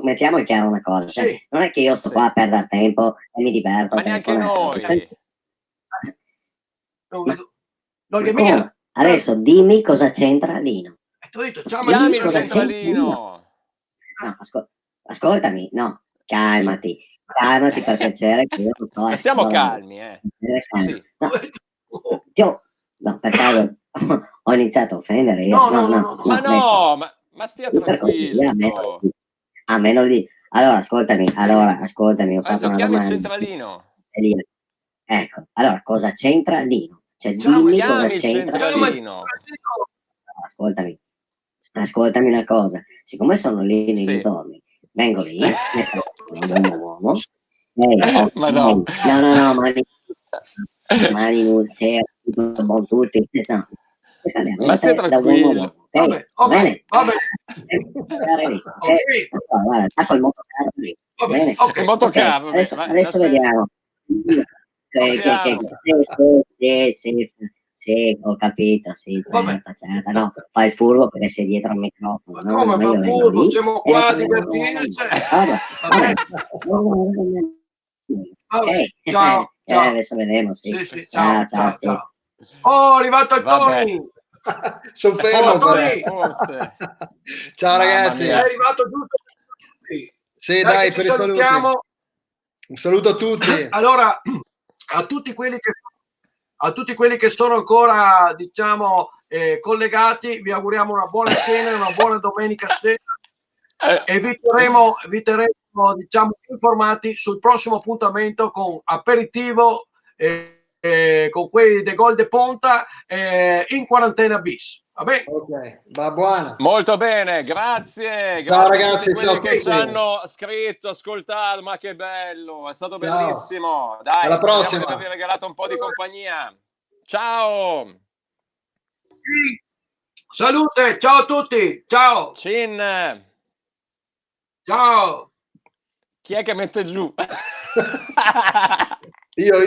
H: mettiamo in chiaro una cosa. Cioè,
E: Sì.
H: non è che io sto qua a perdere tempo e mi diverto.
A: Ma neanche noi.
H: Adesso dimmi cosa c'entra Lino.
A: Chiami il centralino.
H: No, ascoltami, no, calmati per piacere. Che io non so,
A: Ma siamo calmi,
H: Sì. No, per caso ho iniziato a offendere io.
A: Ma stia tranquillo.
H: A me non di. Allora, ascoltami, ho fatto una
A: chiami
H: domanda.
A: il centralino.
H: Ecco, allora, cosa c'entra Lino? Cioè, dimmi cosa c'entra
A: Lino.
H: Ascoltami una cosa. Siccome sono lì nei dintorni, vengo lì,
A: Ma no.
H: No, mani nude, buon tutti. No.
A: Ma stia tranquillo.
H: Bene. Guarda, il motocarro lì. Bene.
A: Il motocarro.
H: Adesso vediamo. Sì, ho capito, sì,
F: Vabbè.
H: certo. No, fai il furbo perché sei dietro al microfono.
F: Ma come,
H: io
F: ma
H: vengo
F: furbo,
H: lì
F: siamo
H: e
F: qua a
H: io
F: divertirci.
H: Vabbè,
F: Vabbè, vabbè, ciao, ciao.
H: adesso vedremo, sì.
F: Sì, sì, ciao, ciao,
H: sì.
F: ciao. Oh, è arrivato il
A: Vabbè.
F: Tony!
D: Sono fermo.
A: Forse,
D: però.
A: forse.
D: Ciao
A: Mamma
D: ragazzi.
F: È
A: mia.
F: arrivato giusto.
D: Sì,
F: Dai,
D: dai,
F: che
D: per
F: ci
D: i saluti.
F: salutiamo.
D: Un saluto a tutti.
F: Allora, a tutti quelli che sono ancora, diciamo, collegati, vi auguriamo una buona cena e una buona domenica sera e vi terremo, diciamo, informati sul prossimo appuntamento con aperitivo con quelli dei Gol de Ponta in quarantena bis. Vabbè.
D: Ok, va buona.
A: Molto bene, grazie.
D: Ciao
A: Grazie
D: ragazzi,
A: a tutti quelli
D: ciao a
A: che ci
D: tutti.
A: hanno scritto, ascoltato, ma che bello, è stato
D: Ciao.
A: bellissimo. Dai,
D: Alla
A: speriamo
D: prossima.
A: di avervi regalato un po' di compagnia. Ciao.
F: Sì. Salute, ciao a tutti. Ciao.
A: Cin.
F: Ciao.
A: Chi è che mette giù?
D: Io.